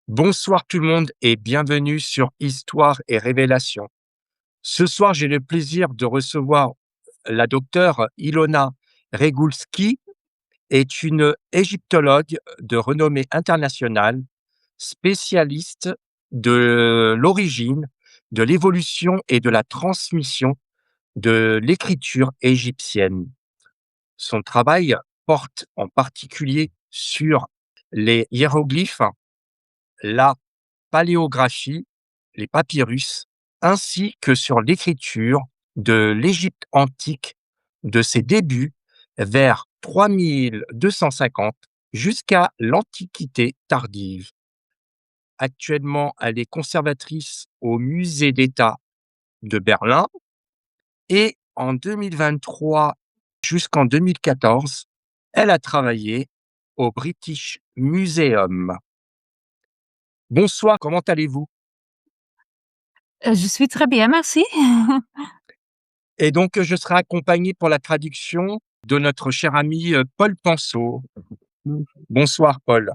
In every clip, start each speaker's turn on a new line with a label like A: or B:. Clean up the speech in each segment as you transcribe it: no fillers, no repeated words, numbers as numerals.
A: Bonsoir tout le monde et bienvenue sur Histoire et Révélations. Ce soir, j'ai le plaisir de recevoir la docteure Ilona Regulski, est une égyptologue de renommée internationale, spécialiste de l'origine, de l'évolution et de la transmission de l'écriture égyptienne. Son travail porte en particulier sur les hiéroglyphes, la paléographie, les papyrus, ainsi que sur l'écriture de l'Égypte antique de ses débuts vers 3250 jusqu'à l'Antiquité tardive. Actuellement, elle est conservatrice au musée d'État de Berlin et en 2023 jusqu'en 2014, elle a travaillé au British Museum. Bonsoir, comment allez-vous?
B: Je suis très bien, merci.
A: Et donc, je serai accompagné pour la traduction de notre cher ami, Paul Penseau. Bonsoir Paul.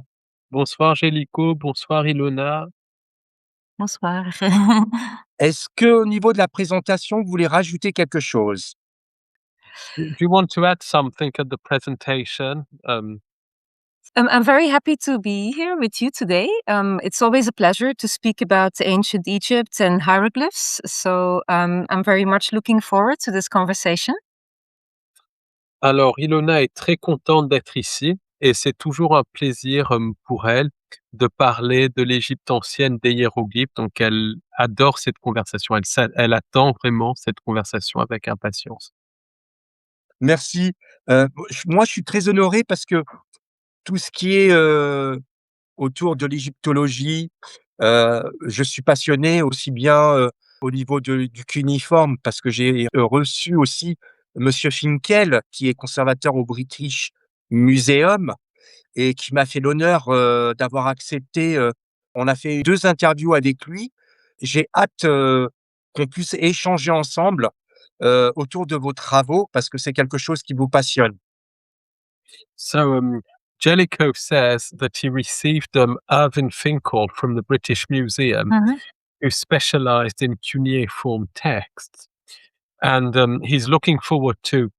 C: Bonsoir Gélico, bonsoir Ilona.
B: Bonsoir.
A: Est-ce qu'au niveau de la présentation, vous voulez rajouter quelque chose?
C: Do you want to add something at the presentation?
B: I'm very happy to be here with you today. It's always a pleasure to speak about ancient Egypt and hieroglyphs, so I'm very much looking forward to this conversation.
C: Alors, Ilona est très contente d'être ici et c'est toujours un plaisir pour elle de parler de l'Égypte ancienne des hiéroglyphes. Donc, elle adore cette conversation. Elle attend vraiment cette conversation avec impatience.
A: Merci. Moi, je suis très honoré parce que tout ce qui est, autour de l'égyptologie, je suis passionné aussi bien, au niveau du cuniforme parce que j'ai, reçu aussi monsieur Finkel qui est conservateur au British Museum et qui m'a fait l'honneur, d'avoir accepté, on a fait 2 interviews avec lui. J'ai hâte, qu'on puisse échanger ensemble, autour de vos travaux parce que c'est quelque chose qui vous passionne.
C: So, Jellicoe says that he received Irving Finkel from the British Museum,
B: Mhm.
C: who specialized in cuneiform texts. And he's looking forward to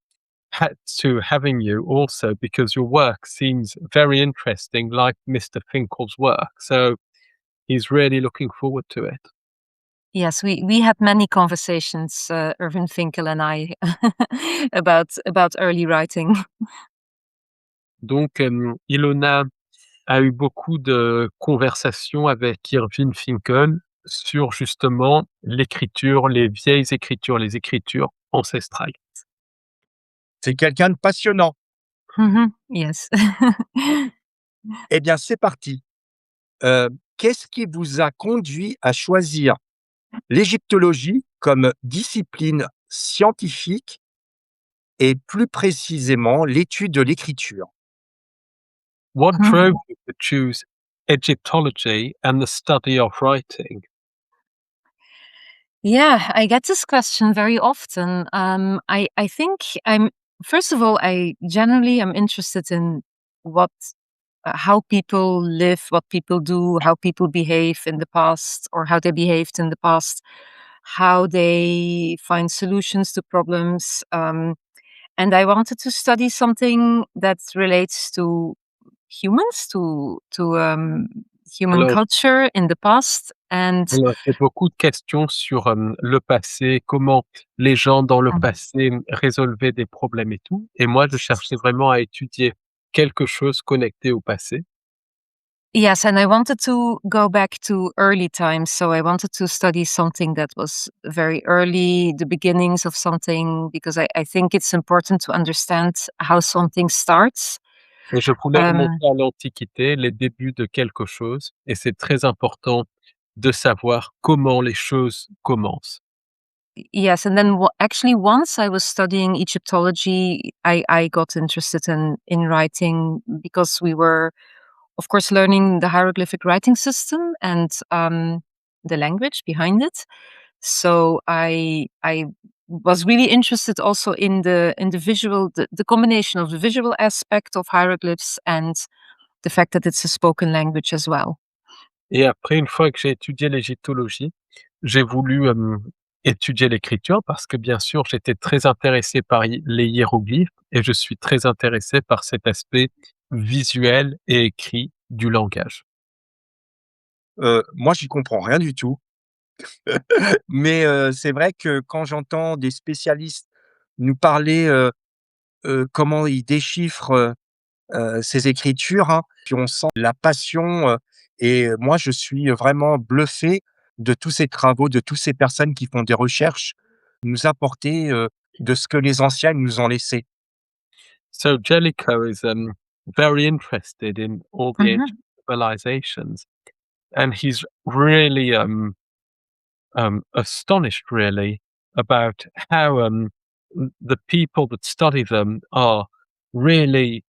C: having you also because your work seems very interesting, like Mr. Finkel's work. So he's really looking forward to it.
B: Yes, we had many conversations, Irvin Finkel and I, about early writing.
C: Donc, Ilona a eu beaucoup de conversations avec Irving Finkel sur justement l'écriture, les vieilles écritures, les écritures ancestrales.
A: C'est quelqu'un de passionnant.
B: Yes.
A: Eh bien, c'est parti. Qu'est-ce qui vous a conduit à choisir l'égyptologie comme discipline scientifique et plus précisément l'étude de l'écriture?
C: What drove you to choose Egyptology and the study of writing?
B: Yeah, I get this question very often. I think I'm first of all, I generally am interested in what how people live, what people do, how people behave in the past, or how they behaved in the past, how they find solutions to problems. And I wanted to study something that relates to humans, to human
C: Alors,
B: culture in the past, and
C: j'ai beaucoup de questions sur le passé, comment les gens dans le passé résolvaient des problèmes et tout. Et moi, je cherchais vraiment à étudier quelque chose connecté au passé.
B: yes, and I wanted to go back to early times. So I wanted to study something that was very early, the beginnings of something, because I think it's important to understand how something starts.
C: Et je voulais
B: Um,
C: remonter à l'Antiquité, les débuts de quelque chose. Et c'est très important de savoir comment les choses commencent.
B: yes, and then actually, once I was studying Egyptology, I got interested in writing because we were, of course, learning the hieroglyphic writing system and the language behind it. So I was really interested also in the visual, the combination of the visual aspect of hieroglyphs and the fact that it's a spoken language as well.
C: Et après, une fois que j'ai étudié l'égyptologie, j'ai voulu, étudier l'écriture parce que bien sûr, j'étais très intéressé par les hiéroglyphes et je suis très intéressé par cet aspect visuel et écrit du langage.
A: Moi, j'y comprends rien du tout, mais c'est vrai que quand j'entends des spécialistes nous parler, comment ils déchiffrent, ces écritures, hein, puis on sent la passion, et moi, je suis vraiment bluffé de tous ces travaux, de toutes ces personnes qui font des recherches, nous apporter, de ce que les anciens nous ont laissé.
C: So Jellicoe is, very interested in all the ancient
B: Mhm,
C: civilizations, and he's really, astonished really about how the people that study them are really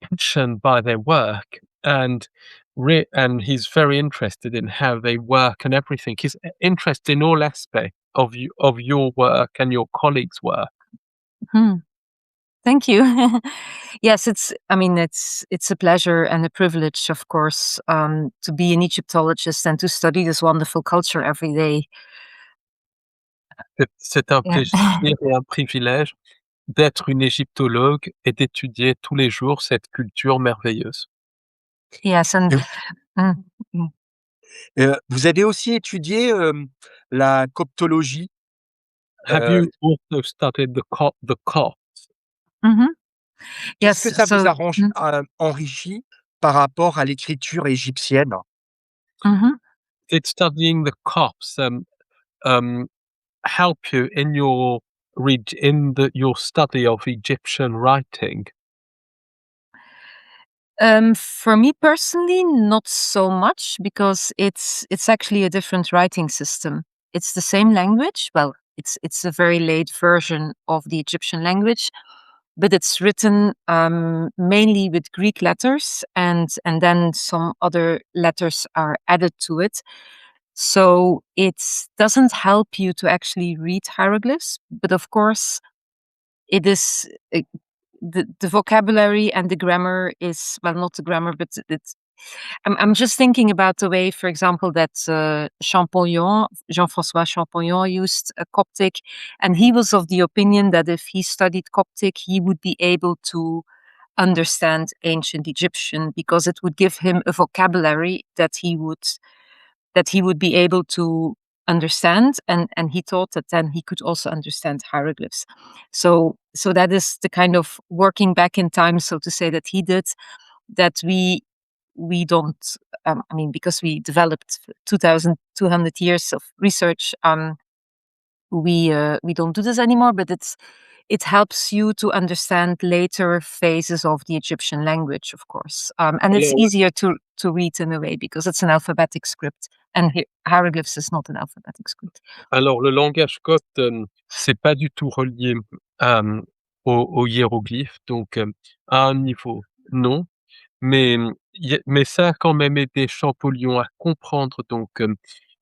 C: passionate by their work and and he's very interested in how they work and everything. He's interested in all aspects of of your work and your colleagues' work.
B: mhm. Thank you. Yes, I mean, it's a pleasure and a privilege, of course, to be an Egyptologist and to study this wonderful culture every day.
C: C'est un
B: Yeah.
C: plaisir et un privilège d'être une égyptologue et d'étudier tous les jours cette culture merveilleuse.
B: Yes, and
A: Et
B: mm, mm.
A: vous avez aussi étudié, la coptologie.
C: Have
A: Heu,
C: you also studied the cop?
B: Mhm.
A: Qu'est-ce que
B: Yes,
A: ça vous
B: so
A: a enrichi par rapport à l'écriture égyptienne?
B: mhm.
C: Did studying the cops um, help you in your your study of Egyptian writing?
B: For me personally, not so much because it's actually a different writing system. It's the same language. Well, it's a very late version of the Egyptian language, but it's written mainly with Greek letters, and then some other letters are added to it. So it doesn't help you to actually read hieroglyphs, but of course, it is the vocabulary and the grammar is, well, not the grammar, but it's. I'm just thinking about the way, for example, that Champollion, Jean-François Champollion, used Coptic, and he was of the opinion that if he studied Coptic, he would be able to understand ancient Egyptian because it would give him a vocabulary that he would be able to understand, and he thought that then he could also understand hieroglyphs. So that is the kind of working back in time, so to say, that he did, that we don't, I mean, because we developed 2200 years of research, we don't do this anymore, but it helps you to understand later phases of the Egyptian language, of course. And it's
C: Alors,
B: easier to read in a way because it's an alphabetic script, and hieroglyphs is not an alphabetic script.
C: alors le langage copte, c'est pas du tout relié, hem, aux hiéroglyphes, donc à un niveau, non, mais mais ça a quand même aidé Champollion à comprendre donc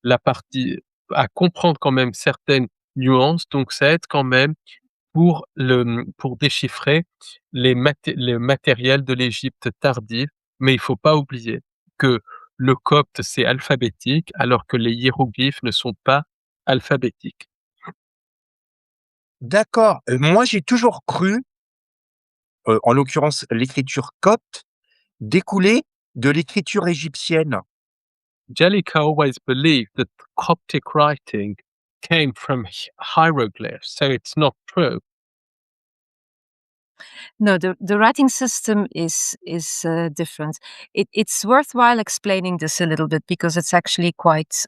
C: la partie à comprendre quand même certaines nuances, donc ça aide quand même pour pour déchiffrer le matériel de l'Égypte tardive, mais il faut pas oublier que le copte, c'est alphabétique, alors que les hiéroglyphes ne sont pas alphabétiques.
A: D'accord, moi j'ai toujours cru, en l'occurrence l'écriture copte, découler de l'écriture égyptienne.
C: Jellicoe always believed that Coptic writing came from hieroglyphs, so it's not true.
B: No, the writing system is different. It's worthwhile explaining this a little bit because it's actually quite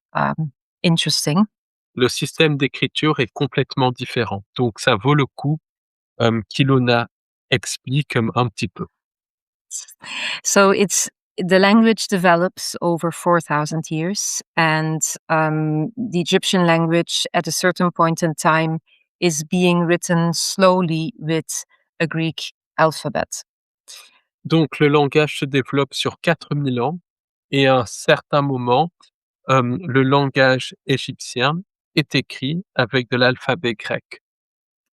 B: interesting.
C: Le système d'écriture est complètement différent, donc ça vaut le coup, qu'Ilona explique, un petit peu.
B: So it's the language develops over 4,000 years, and the Egyptian language at a certain point in time is being written slowly with a Greek alphabet.
C: Donc le langage se développe sur 4000 ans et à un certain moment, le langage égyptien est écrit avec de l'alphabet grec.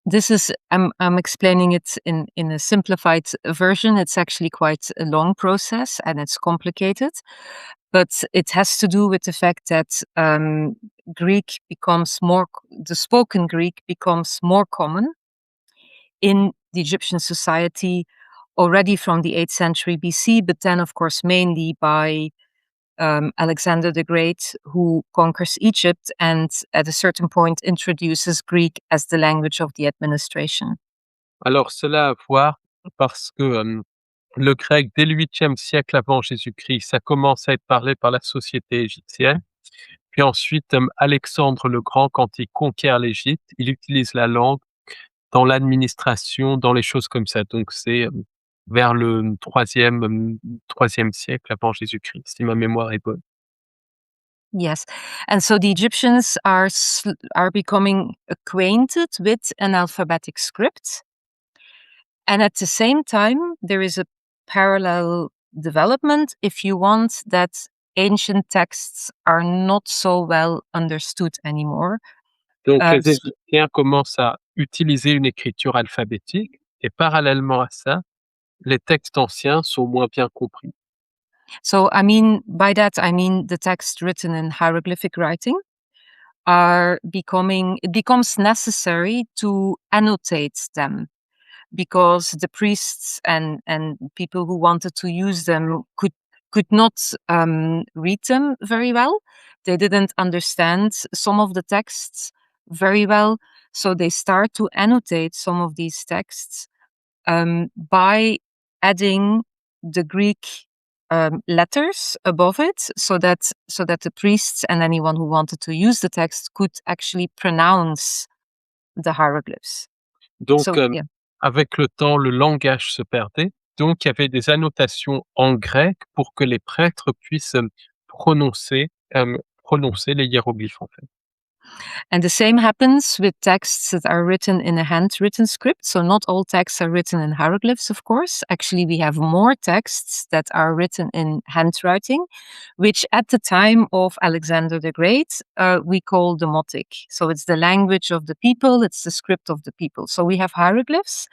B: This is I'm explaining it in a simplified version. It's actually quite a long process and it's complicated. but it has to do with the fact that the spoken Greek becomes more common in the Egyptian society already from the 8th century BC, but then, of course, mainly by Alexander the Great, who conquers Egypt and at a certain point introduces Greek as the language of the administration.
C: Alors cela a à voir parce que, le grec dès le 8e siècle avant Jésus-Christ, ça commence à être parlé par la société égyptienne. Puis ensuite, Alexandre le Grand, quand il conquiert l'Égypte, il utilise la langue dans l'administration, dans les choses comme ça. Donc c'est, vers le 3e siècle avant Jésus-Christ, si ma mémoire est bonne.
B: Yes, and so the Egyptians are becoming acquainted with an alphabetic script, and at the same time, there is a parallel development, if you want, that ancient texts are not so well understood anymore.
C: Donc les
B: S
C: Égyptiens commencent à utiliser une écriture alphabétique et parallèlement à ça, les textes anciens sont moins bien compris.
B: So, I mean, by that, I mean the text written in hieroglyphic writing it becomes necessary to annotate them because the priests and people who wanted to use them could not read them very well. They didn't understand some of the texts very well, so they start to annotate some of these texts by adding the Greek letters above it, so that the priests and anyone who wanted to use the text could actually pronounce the hieroglyphs.
C: Donc,
B: So yeah.
C: avec le temps, le langage se perdait. Donc, il y avait des annotations en grec pour que les prêtres puissent, prononcer les hiéroglyphes, en fait.
B: And the same happens with texts that are written in a handwritten script. So not all texts are written in hieroglyphs, of course. Actually, we have more texts that are written in handwriting, which at the time of Alexander the Great, we call demotic. So it's the language of the people, it's the script of the people. So we have hieroglyphs,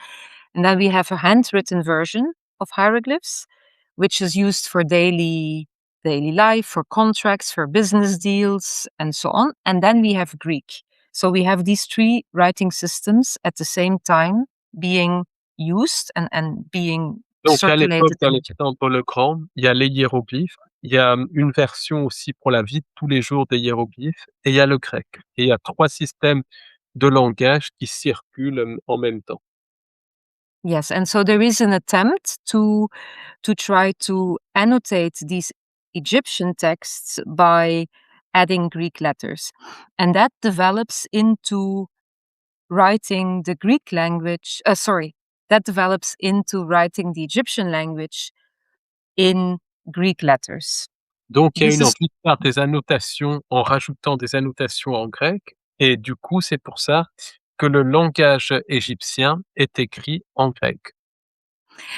B: and then we have a handwritten version of hieroglyphs, which is used for daily life, for contracts, for business deals, and so on. And then we have Greek. So we have these three writing systems at the same time being used and being
C: Donc à l'époque
B: circulated.
C: d'Alexandre le Grand, il y a les hiéroglyphes, il y a, une version aussi pour la vie de tous les jours des hiéroglyphes et il y a le grec. Et il y a 3 systèmes de langage qui circulent, en même temps.
B: Yes, and so there is an attempt to try to annotate these Egyptian texts by adding Greek letters, and that develops into writing the Greek language. That develops into writing the Egyptian language in Greek letters.
C: Donc il y a
B: This
C: une
B: is
C: envie de faire des annotations en rajoutant des annotations en grec et du coup, c'est pour ça que le langage égyptien est écrit en grec.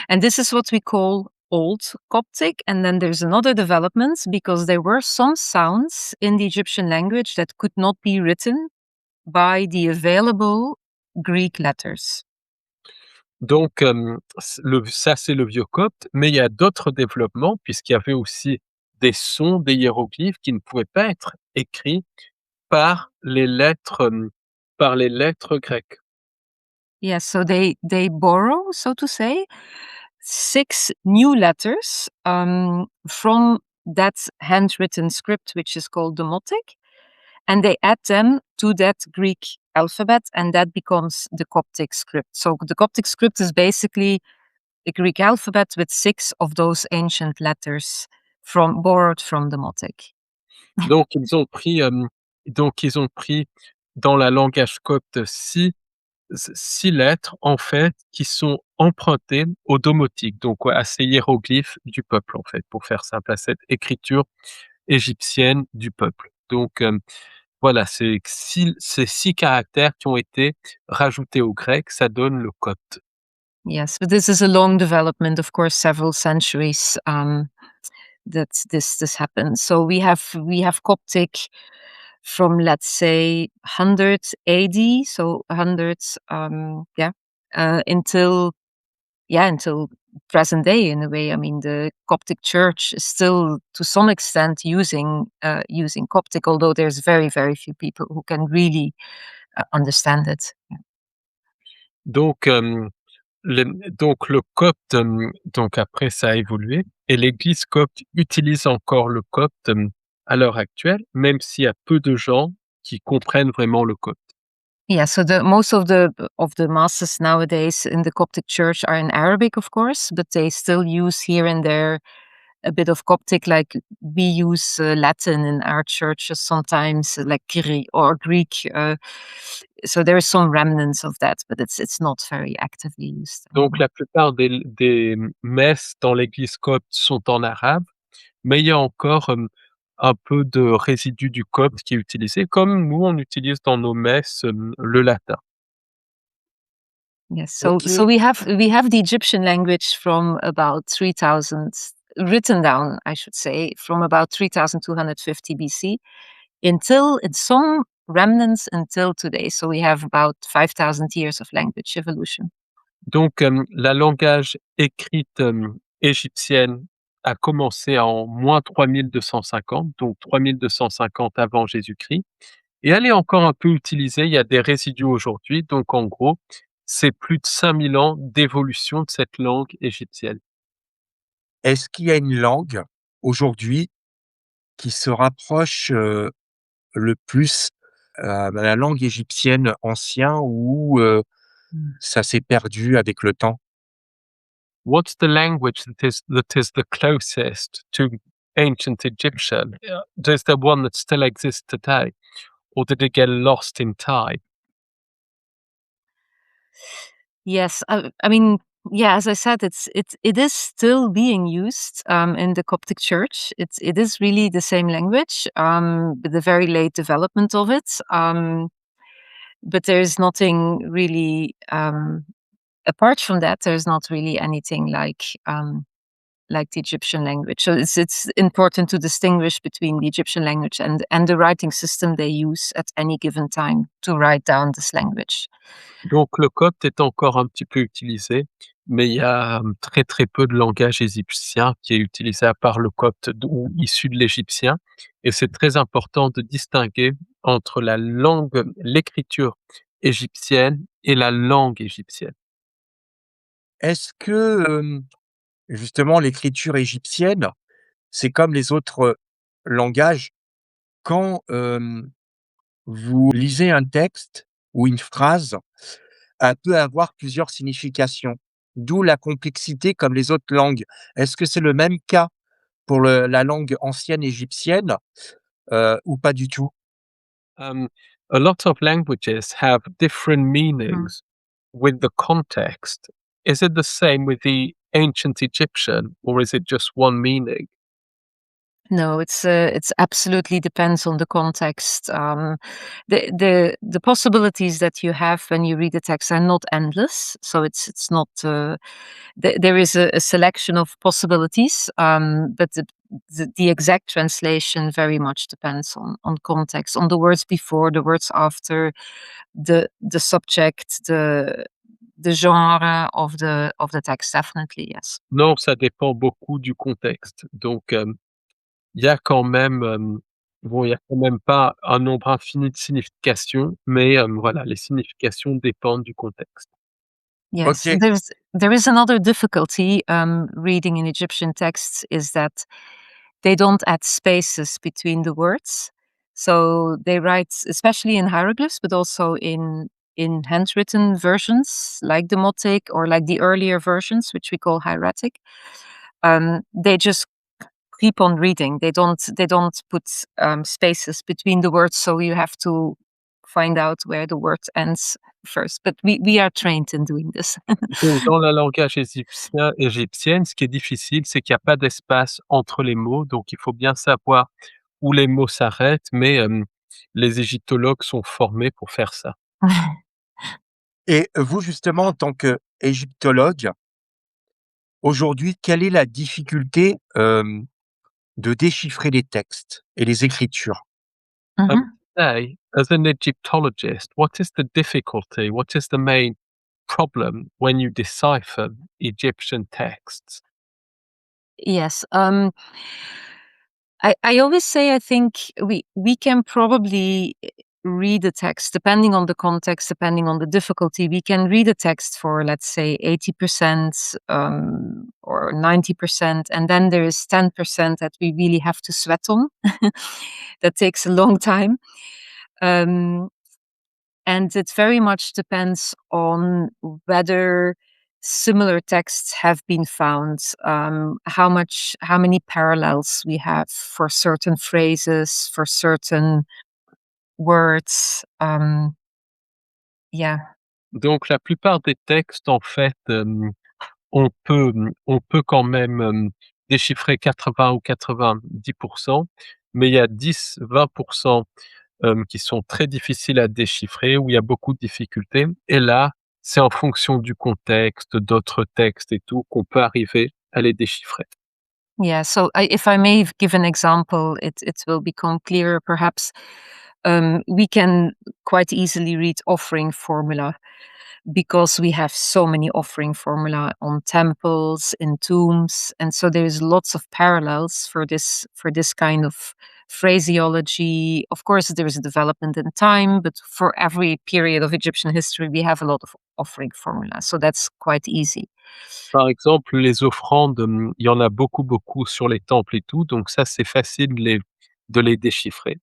B: And this is what we call Old Coptic. And then there's another development because there were some sounds in the Egyptian language that could not be written by the available Greek letters.
C: Donc ça, c'est le vieux copte, mais il y a d'autres développements puisqu'il y avait aussi des sons, des hiéroglyphes qui ne pouvaient pas être écrits par les lettres, grecques.
B: Yes, so they borrow, so to say, 6 new letters from that handwritten script, which is called demotic, and they add them to that Greek alphabet, and that becomes the Coptic script. So the Coptic script is basically the Greek alphabet with 6 of those ancient letters borrowed from demotic.
C: Donc ils ont pris dans la langage copte 6 lettres, en fait, qui sont empruntées au domotique, donc ouais, à ces hiéroglyphes du peuple, en fait, pour faire simple, à cette écriture égyptienne du peuple. Donc voilà, ces 6 caractères qui ont été rajoutés au grec, ça donne le copte.
B: Yes, but this is a long development, of course, several centuries that this happened. So we have Coptic from, let's say, 100 AD, so 100 until until present day in a way. I mean, the Coptic Church is still to some extent using Coptic, although there's very, very few people who can really understand it.
C: Donc, le copte, donc après ça a évolué et l'Église copte utilise encore le copte, à l'heure actuelle, même s'il y a peu de gens qui comprennent vraiment le copte.
B: Yeah, so the most of the masses nowadays in the Coptic Church are in Arabic, of course, but they still use here and there a bit of Coptic, like we use Latin in our churches sometimes, like Kyrie or Greek. So there is some remnants of that, but it's not very actively used
C: Donc
B: anymore.
C: la plupart des messes dans l'Église copte sont en arabe, mais il y a encore, un peu de résidu du copte qui est utilisé, comme nous on utilise dans nos messes, le latin.
B: Yes, so
A: OK.
B: we have the Egyptian language from about 3000 written down, I should say, from about 3250 BC until in some remnants until today. So we have about 5000 years of language evolution.
C: Donc, la langage écrite, égyptienne a commencé en -3250, donc 3250 avant Jésus-Christ et elle est encore un peu utilisée. Il y a des résidus aujourd'hui, donc en gros, c'est plus de 5000 ans d'évolution de cette langue égyptienne.
A: Est-ce qu'il y a une langue aujourd'hui qui se rapproche, le plus, à la langue égyptienne ancien ou ça s'est perdu avec le temps?
C: What's the language that is the closest to ancient Egyptian? Is there one that still exists today, or did it get lost in time?
B: Yes, I mean, yeah, as I said, it is still being used in the Coptic Church. It is really the same language, with the very late development of it. But there is nothing really apart from that. There's not really anything like the Egyptian language. So it's important to distinguish between the Egyptian language and the writing system they use at any given time to write down this language.
C: Donc le copte est encore un petit peu utilisé, mais il y a, très, très peu de langage égyptien qui est utilisé à part le copte ou issu de l'égyptien et c'est très important de distinguer entre la langue l'écriture égyptienne et la langue égyptienne.
A: Est-ce que, justement l'écriture égyptienne, c'est comme les autres, langages? Quand, vous lisez un texte ou une phrase, elle peut avoir plusieurs significations, d'où la complexité comme les autres langues. Est-ce que c'est le même cas pour la langue ancienne égyptienne, ou pas du tout?
C: Um, a lot of languages have different
B: Mhm.
C: meanings with the context. Is it the same with the ancient Egyptian or is it just one meaning?
B: No, it's absolutely depends on the context. The possibilities that you have when you read the text are not endless, so it's not. There is a selection of possibilities, but the exact translation very much depends on context, on the words before, the words after, the subject, the genre of the text. Definitely, yes.
C: Non, ça dépend beaucoup du contexte. Donc, il y a quand même, bon, il y a quand même pas un nombre infini de significations, mais, voilà, les significations dépendent du contexte.
B: Yes,
A: OK.
B: there is another difficulty reading in Egyptian texts is that they don't add spaces between the words. So they write, especially in hieroglyphs, but also in handwritten versions like the Motic or like the earlier versions, which we call hieratic. They just keep on reading. They don't put spaces between the words, so you have to find out where the word ends first. But we are trained in doing this.
C: Donc dans la langage égyptienne, ce qui est difficile, c'est qu'il y a pas d'espace entre les mots, donc il faut bien savoir où les mots s'arrêtent, mais, les égyptologues sont formés pour faire ça.
A: Et vous, justement, en tant qu'égyptologue, aujourd'hui, quelle est la difficulté, de déchiffrer les textes et les écritures?
C: Um,
B: Mhm.
C: Today, as an Egyptologist, what is the difficulty? What is the main problem when you decipher Egyptian texts?
B: Yes. I always say I think we can probably read a text depending on the context, depending on the difficulty. We can read a text for, let's say, 80% or 90%, and then there is 10% that we really have to sweat on. That takes a long time. Um, and it very much depends on whether similar texts have been found, how many parallels we have for certain phrases, for certain words. Yeah.
C: Donc la plupart des textes, en fait, on peut quand même, déchiffrer 80 ou 90, mais il y a 10-20 qui sont très difficiles à déchiffrer, où il y a beaucoup de difficultés et là, c'est en fonction du contexte, d'autres textes et tout, qu'on peut arriver à les déchiffrer.
B: Yeah. So if I may give an example, it will become clearer perhaps. We can quite easily read offering formula because we have so many offering formula on temples, in tombs, and so there's lots of parallels for this kind of phraseology. Of course, there is a development in time, but for every period of Egyptian history, we have a lot of offering formula, so that's quite easy.
C: Par exemple, les offrandes, il y en a beaucoup, beaucoup sur les temples et tout, donc ça, c'est facile de les déchiffrer.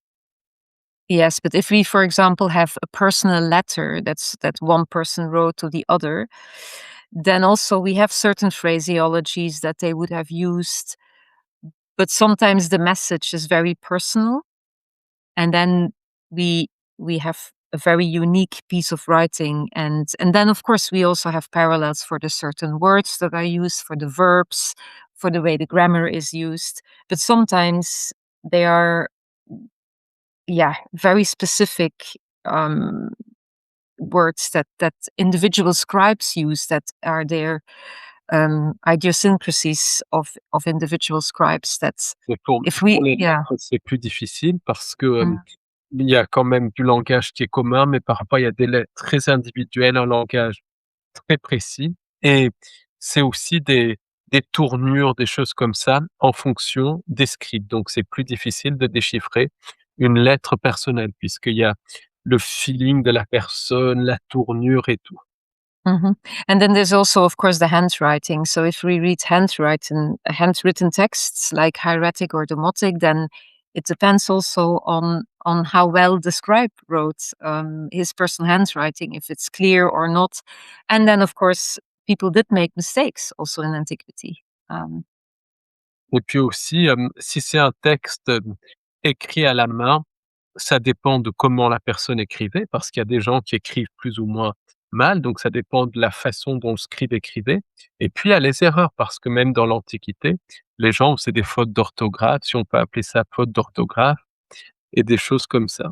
B: Yes, but if we, for example, have a personal letter that one person wrote to the other, then also we have certain phraseologies that they would have used, but sometimes the message is very personal, and then we we have a very unique piece of writing, and then of course we also have parallels for the certain words that are used, for the verbs, for the way the grammar is used, but sometimes they are, yeah, very specific um, words that individual scribes use, that are their idiosyncrasies of individual scribes. That
C: Mais pour
B: if we,
C: pour les
B: yeah.
C: lettres, c'est plus difficile parce que,
B: Mm.
C: il y a quand même du langage qui est commun, mais parfois il y a des lettres très individuelles, un langage très précis et c'est aussi des tournures, des choses comme ça, en fonction des scripts. Donc c'est plus difficile de déchiffrer une lettre personnelle puisqu'il y a le feeling de la personne, la tournure et tout.
B: Mhm. And then there's also, of course, the handwriting. So if we read handwritten texts like hieratic or demotic, then it depends also on how well the scribe wrote his personal handwriting, if it's clear or not. And then, of course, people did make mistakes also in antiquity. Um,
C: Et puis aussi, si c'est un texte, écrit à la main, ça dépend de comment la personne écrivait, parce qu'il y a des gens qui écrivent plus ou moins mal, donc ça dépend de la façon dont le scribe écrivait. Et puis il y a les erreurs, parce que même dans l'Antiquité, les gens faisaient des fautes d'orthographe, si on peut appeler ça faute d'orthographe, et des choses comme ça.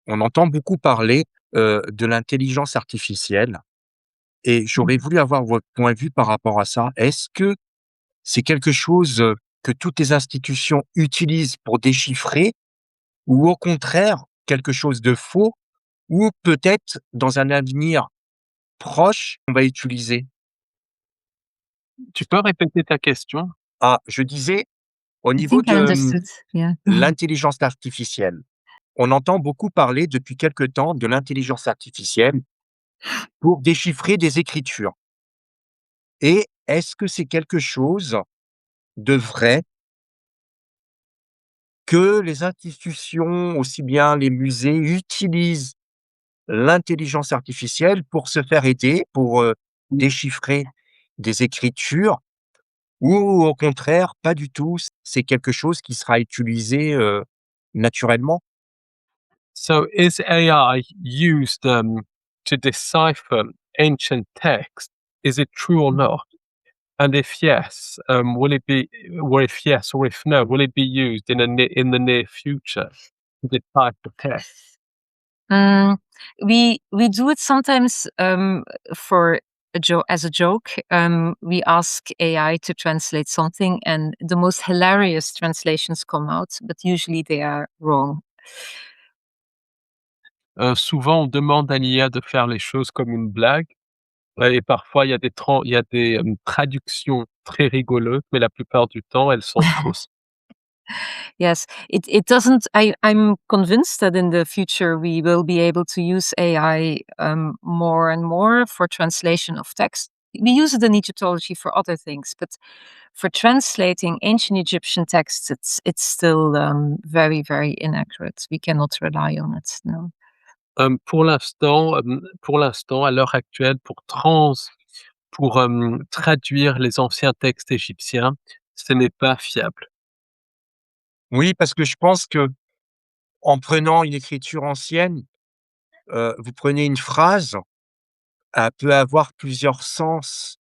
A: On entend beaucoup parler, de l'intelligence artificielle et j'aurais voulu avoir votre point de vue par rapport à ça. Est-ce que c'est quelque chose, que toutes les institutions utilisent pour déchiffrer ou au contraire quelque chose de faux ou peut-être dans un avenir proche, on va utiliser?
C: Tu peux répéter ta question?
A: Ah, je disais au
B: I
A: niveau
B: think I
A: de,
B: understood. Yeah.
A: l'intelligence artificielle, on entend beaucoup parler depuis quelque temps de l'intelligence artificielle pour déchiffrer des écritures et est-ce que c'est quelque chose de vrai que les institutions, aussi bien les musées, utilisent l'intelligence artificielle pour se faire aider, pour, déchiffrer des écritures ou au contraire, pas du tout, c'est quelque chose qui sera utilisé, naturellement?
C: So is AI used, to decipher ancient text? Is it true or not? And if yes, will it be or if yes or if no, will it be used in the near future to decipher text?
B: Mm, we do it sometimes for as a joke. We ask AI to translate something, and the most hilarious translations come out, but usually they are wrong.
C: Souvent on demande à l'IA de faire les choses comme une blague, et parfois il y a des, traductions très rigolotes, mais la plupart du temps elles sont fausses.
B: Yes, it doesn't. I'm convinced that in the future we will be able to use AI more and more for translation of text. We use it in Egyptology for other things, but for translating ancient Egyptian texts, it's still very inaccurate. We cannot rely on it. No.
C: Pour l'instant, à l'heure actuelle, pour, traduire les anciens textes égyptiens, ce n'est pas fiable.
A: Oui, parce que je pense que en prenant une écriture ancienne, vous prenez une phrase, elle peut avoir plusieurs sens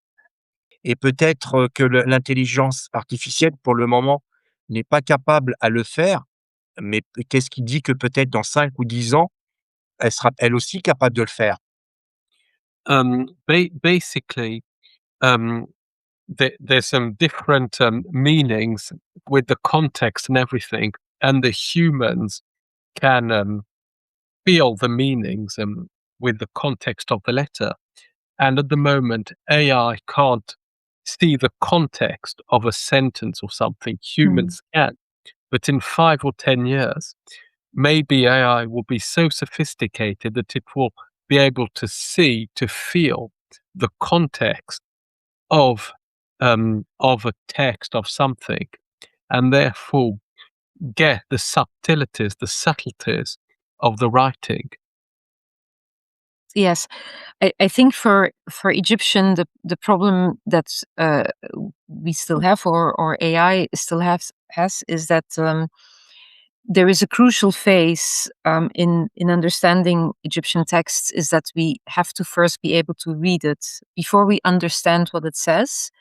A: et peut-être, que l'intelligence artificielle, pour le moment, n'est pas capable à le faire, mais qu'est-ce qui dit que peut-être dans 5 ou 10 ans, elle sera elle aussi capable de le faire?
C: Basically, um, there's some different, meanings with the context and everything, and the humans can, feel the meanings, with the context of the letter. And at the moment, AI can't see the context of a sentence or something.
B: Mm.
C: Humans can. But in 5 or 10 years, maybe AI will be so sophisticated that it will be able to see, to feel the context of a text of something, and therefore get the subtleties, the subtleties of the writing.
B: Yes, I think for Egyptian, the problem that we still have, or AI still has, is that there is a crucial phase in understanding Egyptian texts, is that we have to first be able to read it before we understand what it says.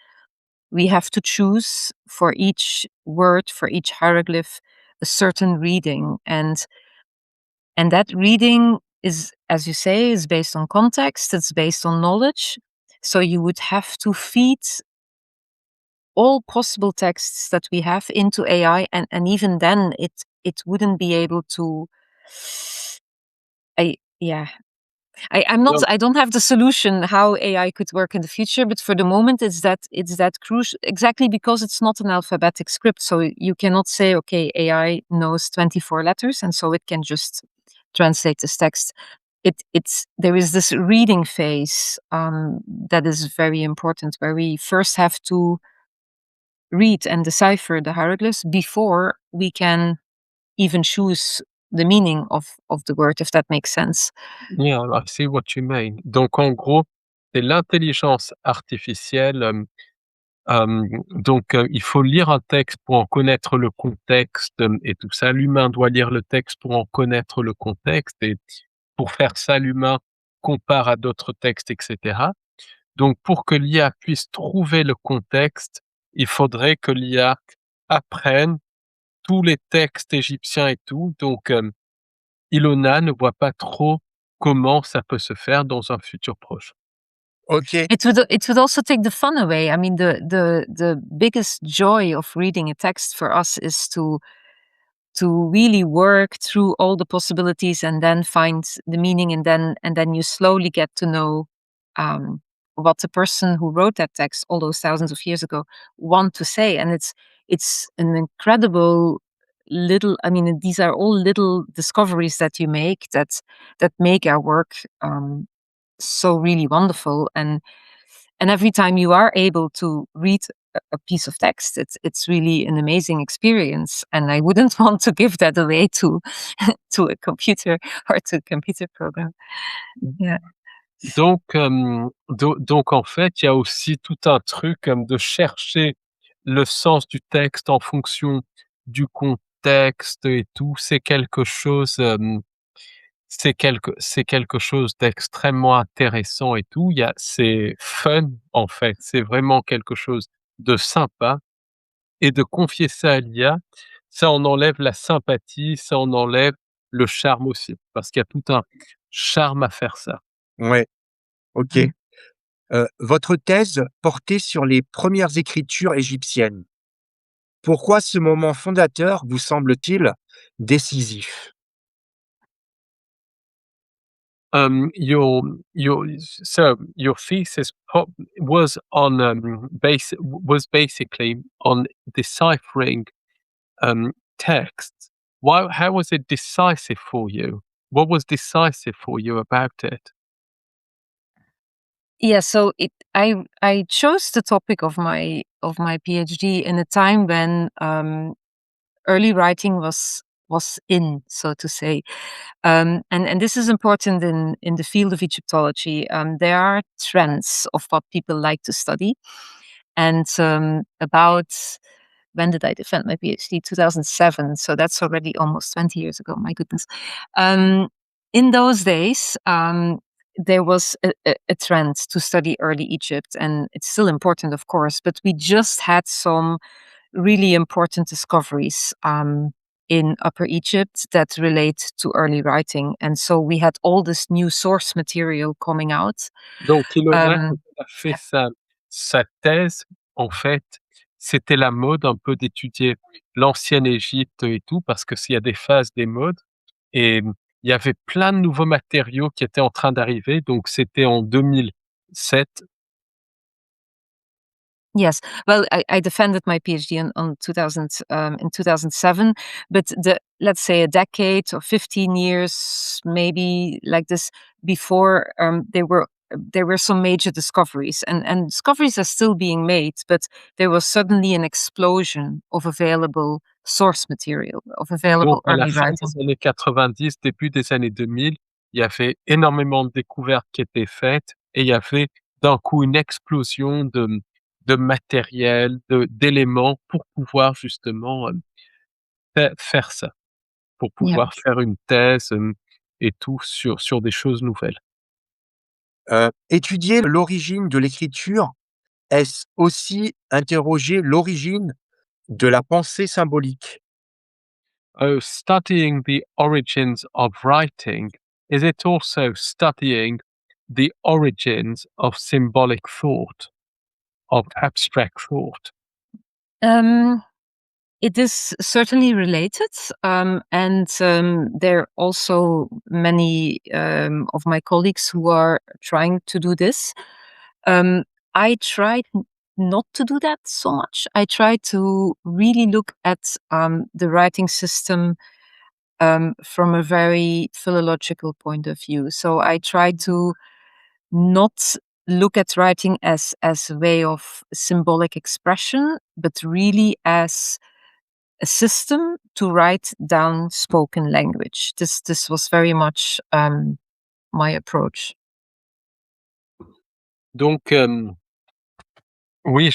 B: We have to choose for each word, for each hieroglyph, a certain reading, and that reading is, as you say, is based on context, it's based on knowledge. So you would have to feed all possible texts that we have into AI, and even then it wouldn't be able to. I Yeah. I'm not.
C: Well,
B: I don't have the solution how AI could work in the future, but for the moment, it's that crucial. Exactly because it's not an alphabetic script, so you cannot say, okay, AI knows 24 letters, and so it can just translate this text. It's There is this reading phase that is very important, where we first have to read and decipher the hieroglyphs before we can even choose the meaning of the word, if that makes sense.
C: yeah, I see what you mean. Donc en gros, c'est l'intelligence artificielle, donc il faut lire un texte pour en connaître le contexte, et tout ça. L'humain doit lire le texte pour en connaître le contexte, et pour faire ça, l'humain compare à d'autres textes et cetera. Donc pour que l'IA puisse trouver le contexte, il faudrait que l'IA apprenne tous les textes égyptiens et tout. Donc Ilona ne voit pas trop comment ça peut se faire dans un futur proche.
A: OK,
B: It would also take the fun away. I mean, the biggest joy of reading a text for us is to really work through all the possibilities and then find the meaning, and then you slowly get to know what the person who wrote that text all those thousands of years ago want to say. And it's an incredible little. I mean, these are all little discoveries that you make that make our work so really wonderful. And every time you are able to read a piece of text, it's really an amazing experience, and I wouldn't want to give that away to to a computer or to a computer program. Yeah.
C: Donc en fait, il y a aussi tout un truc, de chercher le sens du texte en fonction du contexte et tout. C'est quelque chose d'extrêmement intéressant et tout. C'est fun, en fait. C'est vraiment quelque chose de sympa, et de confier ça à l'IA, ça en enlève la sympathie, ça en enlève le charme aussi, parce qu'il y a tout un charme à faire ça.
A: ouais, OK.
B: Mm.
A: Votre thèse portait sur les premières écritures égyptiennes. Pourquoi ce moment fondateur vous semble-t-il décisif?
C: Your thesis was on was basically on deciphering texts. Why? How was it decisive for you? What was decisive for you about it?
B: Yeah, so I chose the topic of my PhD in a time when early writing was in, so to say. And this is important in the field of Egyptology. There are trends of what people like to study. And about when did I defend my PhD? 2007. So that's already almost 20 years ago. My goodness. Um, in those days, there was a trend to study early Egypt, and it's still important, of course, but we just had some really important discoveries in Upper Egypt that relate to early writing. And so we had all this new source material coming out.
C: Donc Ilona, quand
B: Um,
C: elle a fait sa thèse, en fait, c'était la mode un peu d'étudier l'ancienne Égypte et tout, parce que s'il y a des phases des modes et il y avait plein de nouveaux matériaux qui étaient en train d'arriver, donc c'était en 2007.
B: Yes. Well, I defended my PhD on 2000 in 2007, but let's say a decade or 15 years, maybe like this before, there were some major discoveries, and discoveries are still being made, but there was suddenly an explosion of available source material, of
C: Donc
B: available
C: à la
B: early
C: fin
B: writing.
C: des années 90, début des années 2000, il y avait énormément de découvertes qui étaient faites et il y avait d'un coup une explosion de matériel, d'éléments pour pouvoir justement, faire ça, pour
B: Yeah.
C: pouvoir faire une thèse, et tout sur des choses nouvelles.
A: Étudier l'origine de l'écriture, est-ce aussi interroger l'origine de la pensée symbolique?
C: Studying the origins of writing, is it also studying the origins of symbolic thought, of abstract thought?
B: Um, It is certainly related, and there are also many of my colleagues who are trying to do this. Um, I tried not to do that so much. I try to really look at the writing system from a very philological point of view. So I try to not look at writing as a way of symbolic expression, but really as a system to write down spoken language. This was very much my approach.
C: Donc, oui,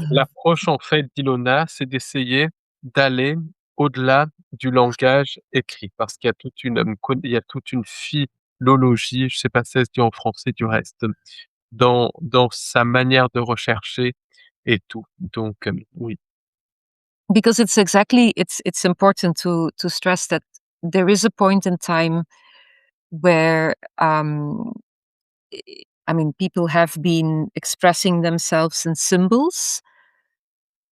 C: l'approche en fait d'Ilona, c'est d'essayer d'aller au-delà du langage écrit parce qu'il y a il y a toute une philologie, je sais pas si ça se dit en français du reste, dans sa manière de rechercher et tout. Donc, oui.
B: Because it's important to stress that there is a point in time where I mean people have been expressing themselves in symbols.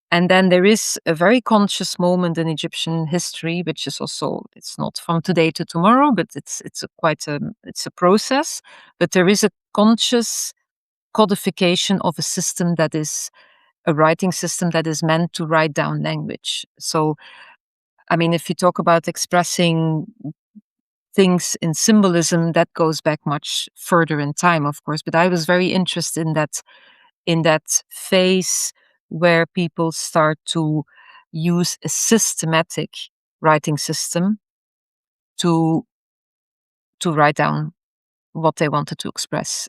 B: And then there is a very conscious moment in Egyptian history, which is also it's not from today to tomorrow, but it's a process. But there is a conscious codification of a system that is a writing system that is meant to write down language. So, I mean, if you talk about expressing things in symbolism, that goes back much further in time, of course. But I was very interested in that phase where people start to use a systematic writing system to write down what they wanted to express.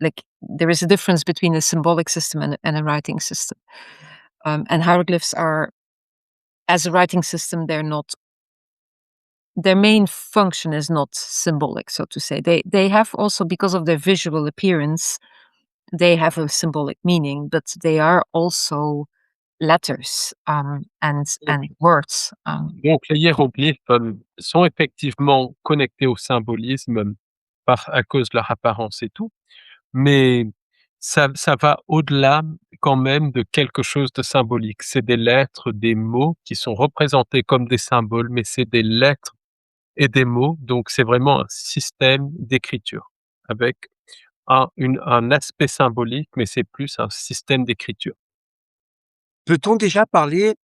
B: Like there is a difference between a symbolic system and a writing system. And hieroglyphs are, as a writing system, they're not. Their main function is not symbolic, so to say. They have also, because of their visual appearance, they have a symbolic meaning, but they are also letters and words.
C: Donc les hiéroglyphes, sont effectivement connectés au symbolisme, à cause de leur apparence et tout, mais ça va au-delà quand même de quelque chose de symbolique. C'est des lettres, des mots qui sont représentés comme des symboles, mais c'est des lettres et des mots. Donc c'est vraiment un système d'écriture avec un aspect symbolique, mais c'est plus un système d'écriture.
A: Peut-on déjà parler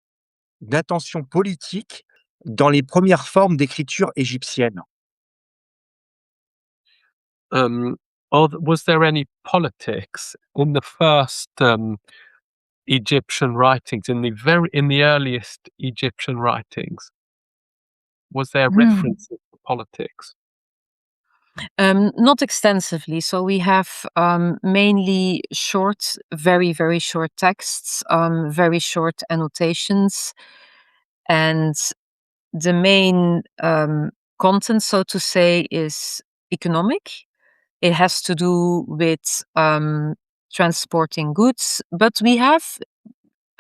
A: d'intention politique dans les premières formes d'écriture égyptienne?
C: Um, was there any politics in the first Egyptian writings, in the earliest Egyptian writings? Was there
B: Hmm.
C: reference to politics?
B: Not extensively. So we have mainly short, very, very short texts, very short annotations, and the main content, so to say, is economic. It has to do with transporting goods, but we have,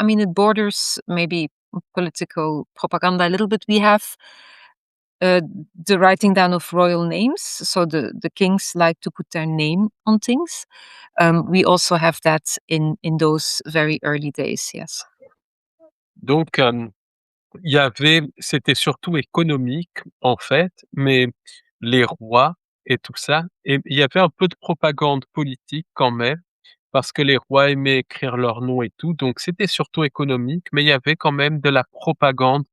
B: I mean, it borders maybe political propaganda a little bit. We have uh, the writing down of royal names. So the kings like to put their name on things. We also have that in those very early days. Yes.
C: Donc, c'était surtout économique, en fait, mais les rois et tout ça, et il y avait un peu de propagande politique quand même, parce que les rois aimaient écrire leur nom et tout, donc c'était surtout économique, mais il y avait quand même de la propagande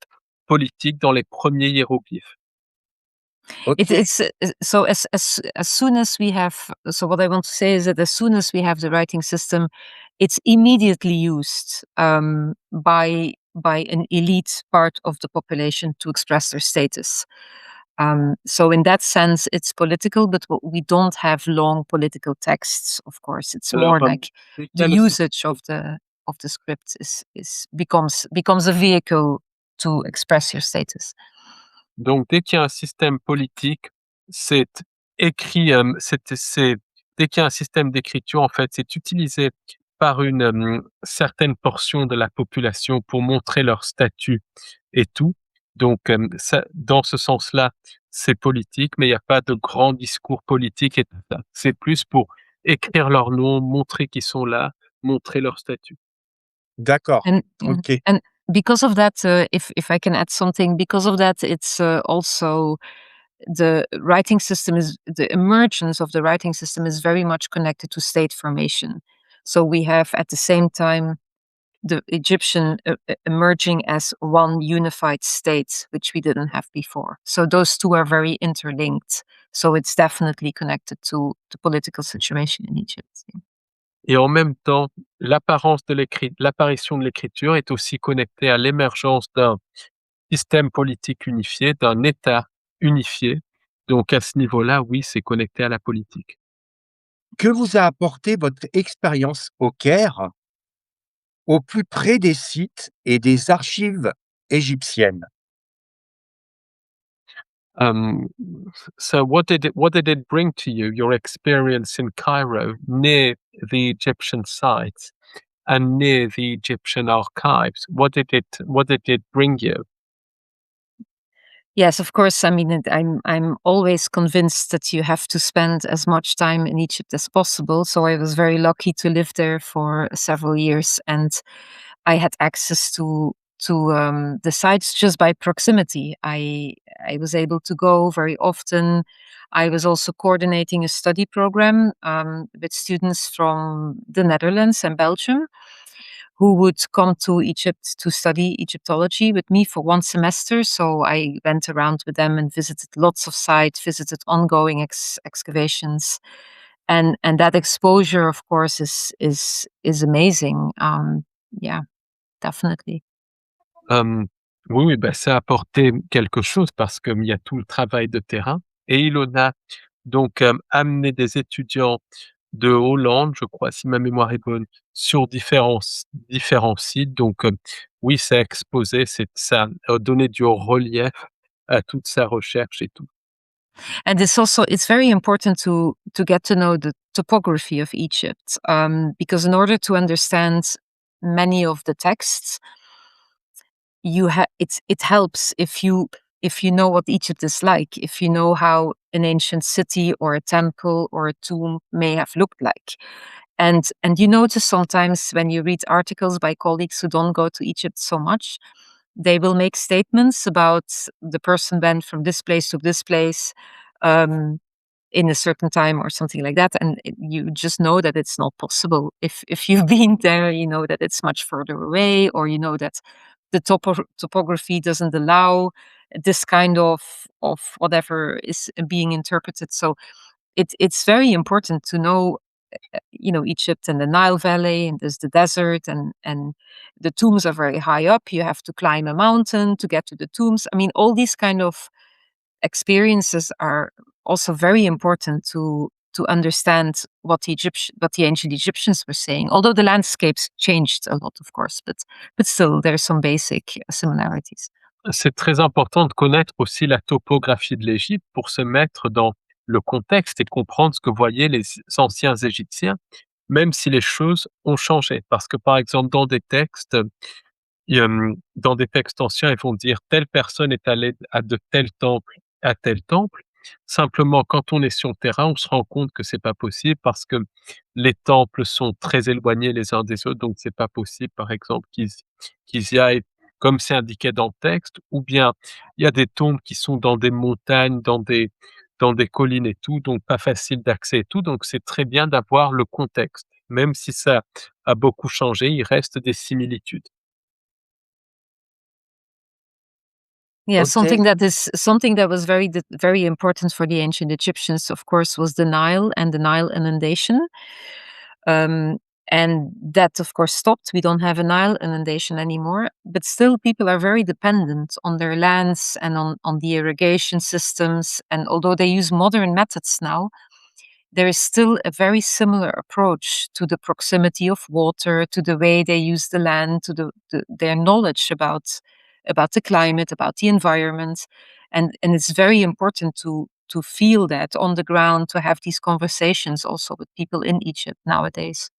C: politique dans les premiers hiéroglyphes.
A: OK,
B: So as soon as we have, so what I want to say is that as soon as we have the writing system, it's immediately used by an elite part of the population to express their status. So in that sense, it's political, but we don't have long political texts. Of course, it's
C: Alors,
B: more like
C: dès qu'il y
B: the
C: a le
B: usage of the script is becomes a vehicle to express your status.
C: Donc dès qu'il y a un système politique, c'est écrit, c'est dès qu'il y a un système d'écriture, en fait, c'est utilisé par une, certaine portion de la population pour montrer leur statut et tout. Donc, ça dans ce sens-là, c'est politique, mais il y a pas de grand discours politique et tout ça. C'est plus pour écrire leur nom, montrer qu'ils sont là, montrer leur statut.
A: d'accord.
B: And yeah,
A: OK.
B: and because of that, if I can add something, because of that, it's also the emergence of the writing system is very much connected to state formation. So we have at the same time the Egyptian emerging as one unified state, which we didn't have before. So those two are very interlinked. So it's definitely connected to the political situation in Egypt. Yeah.
C: Et en même temps, l'apparition de l'écriture est aussi connectée à l'émergence d'un système politique unifié, d'un État unifié. Donc à ce niveau-là, oui, c'est connecté à la politique.
A: Que vous a apporté votre expérience au Caire, au plus près des sites et des archives égyptiennes?
C: Um, so what did it bring to you, your experience in Cairo, near the Egyptian sites and near the Egyptian archives? What did it bring you?
B: Yes, of course. I mean, I'm always convinced that you have to spend as much time in Egypt as possible. So I was very lucky to live there for several years, and I had access to the sites just by proximity. I was able to go very often. I was also coordinating a study program with students from the Netherlands and Belgium who would come to Egypt to study Egyptology with me for one semester. So I went around with them and visited lots of sites, visited ongoing excavations, and that exposure, of course, is amazing. Yeah, definitely.
C: Hem, oui, oui, bah, ça a apporté quelque chose parce qu'il y a tout le travail de terrain et Ilona donc amené des étudiants de Hollande, je crois, si ma mémoire est bonne, sur différents sites. Donc oui, ça a exposé, ça a donné du relief à toute sa recherche et tout.
B: And it's very important to get to know the topography of Egypt, because in order to understand many of the texts, it helps if you know what Egypt is like, if you know how an ancient city or a temple or a tomb may have looked like. And you notice sometimes when you read articles by colleagues who don't go to Egypt so much, they will make statements about the person went from this place to this place in a certain time or something like that, and you just know that it's not possible. If you've been there, you know that it's much further away, or you know that the topography doesn't allow this kind of whatever is being interpreted. So it's very important to know, Egypt and the Nile Valley, and there's the desert, and the tombs are very high up. You have to climb a mountain to get to the tombs. I mean, all these kind of experiences are also very important to understand what the ancient Egyptians were saying. Although the landscapes changed a lot, of course, but still there's some basic similarities.
C: C'est très important de connaître aussi la topographie de l'Égypte pour se mettre dans le contexte et comprendre ce que voyaient les anciens Égyptiens, même si les choses ont changé. Parce que, par exemple, dans des textes anciens, ils vont dire: «Telle personne est allée à de tel temple à tel temple». Simplement, quand on est sur le terrain, on se rend compte que c'est pas possible parce que les temples sont très éloignés les uns des autres, donc c'est pas possible, par exemple, qu'ils y aillent comme c'est indiqué dans le texte, ou bien il y a des tombes qui sont dans des montagnes, dans des collines et tout, donc pas facile d'accès et tout, donc c'est très bien d'avoir le contexte. Même si ça a beaucoup changé, il reste des similitudes.
B: Yeah,
A: OK.
B: something that was very important for the ancient Egyptians, of course, was the Nile and the Nile inundation. Um, and that, of course, stopped. We don't have a Nile inundation anymore, but still, people are very dependent on their lands and on the irrigation systems. And although they use modern methods now, there is still a very similar approach to the proximity of water, to the way they use the land, to their knowledge about the climate, about the environment, and it's very important to feel that on the ground, to have these conversations also with people in Egypt nowadays.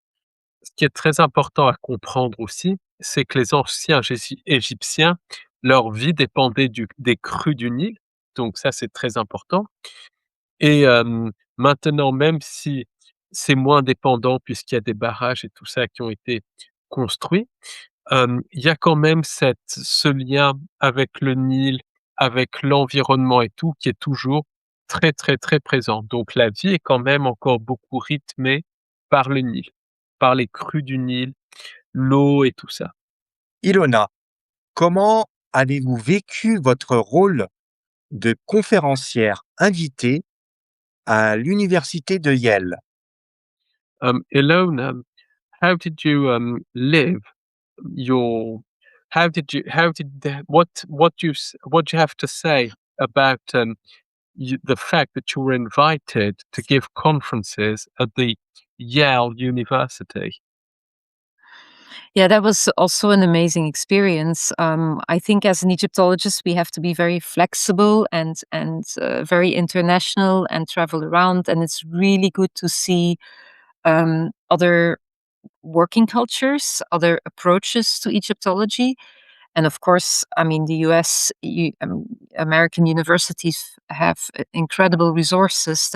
C: Ce qui est très important à comprendre aussi, c'est que les anciens Égyptiens, leur vie dépendait des crues du Nil, donc ça, c'est très important. Et maintenant, même si c'est moins dépendant puisqu'il y a des barrages et tout ça qui ont été construits, il y a quand même ce lien avec le Nil, avec l'environnement et tout, qui est toujours très, très, très présent. Donc la vie est quand même encore beaucoup rythmée par le Nil, par les crues du Nil, l'eau et tout ça.
A: Ilona, comment avez-vous vécu votre rôle de conférencière invitée à l'université de Yale?
C: Ilona, how did you live your how did what you have to say about the fact that you were invited to give conferences at the Yale University?
B: Yeah, that was also an amazing experience. I think as an Egyptologist, we have to be very flexible and very international and travel around. And it's really good to see other working cultures, other approaches to Egyptology. And of course, I mean, the US, American universities have incredible resources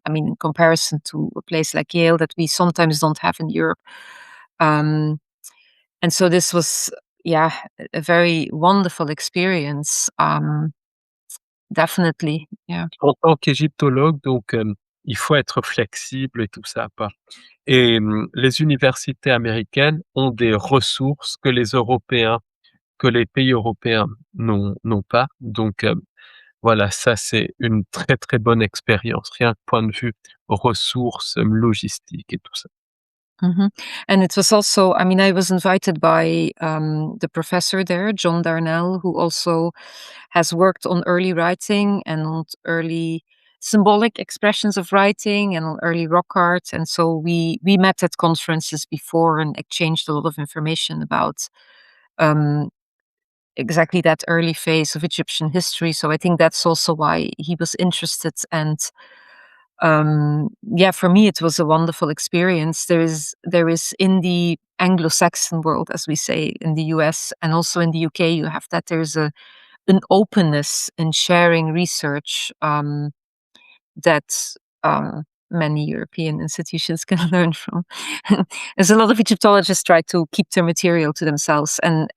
B: I mean, in comparison to a place like Yale that we sometimes don't have in Europe. Um, and so this was, yeah, a very wonderful experience. Definitely, yeah.
C: En tant qu'égyptologue, donc il faut être flexible et tout ça, pas et les universités américaines ont des ressources que les pays européens n'ont pas. Donc voilà, ça, c'est une très, très bonne expérience, rien que point de vue ressources, logistiques et tout ça.
B: Mhm. And it was also, I mean, I was invited by the professor there, John Darnell, who also has worked on early writing and on early symbolic expressions of writing and on early rock art. And so we met at conferences before and exchanged a lot of information about um, exactly that early phase of Egyptian history. So I think that's also why he was interested. And yeah, for me, it was a wonderful experience. There is in the Anglo-Saxon world, as we say in the US and also in the UK, you have that there's an openness in sharing research that many European institutions can learn from. There's a lot of Egyptologists try to keep their material to themselves, and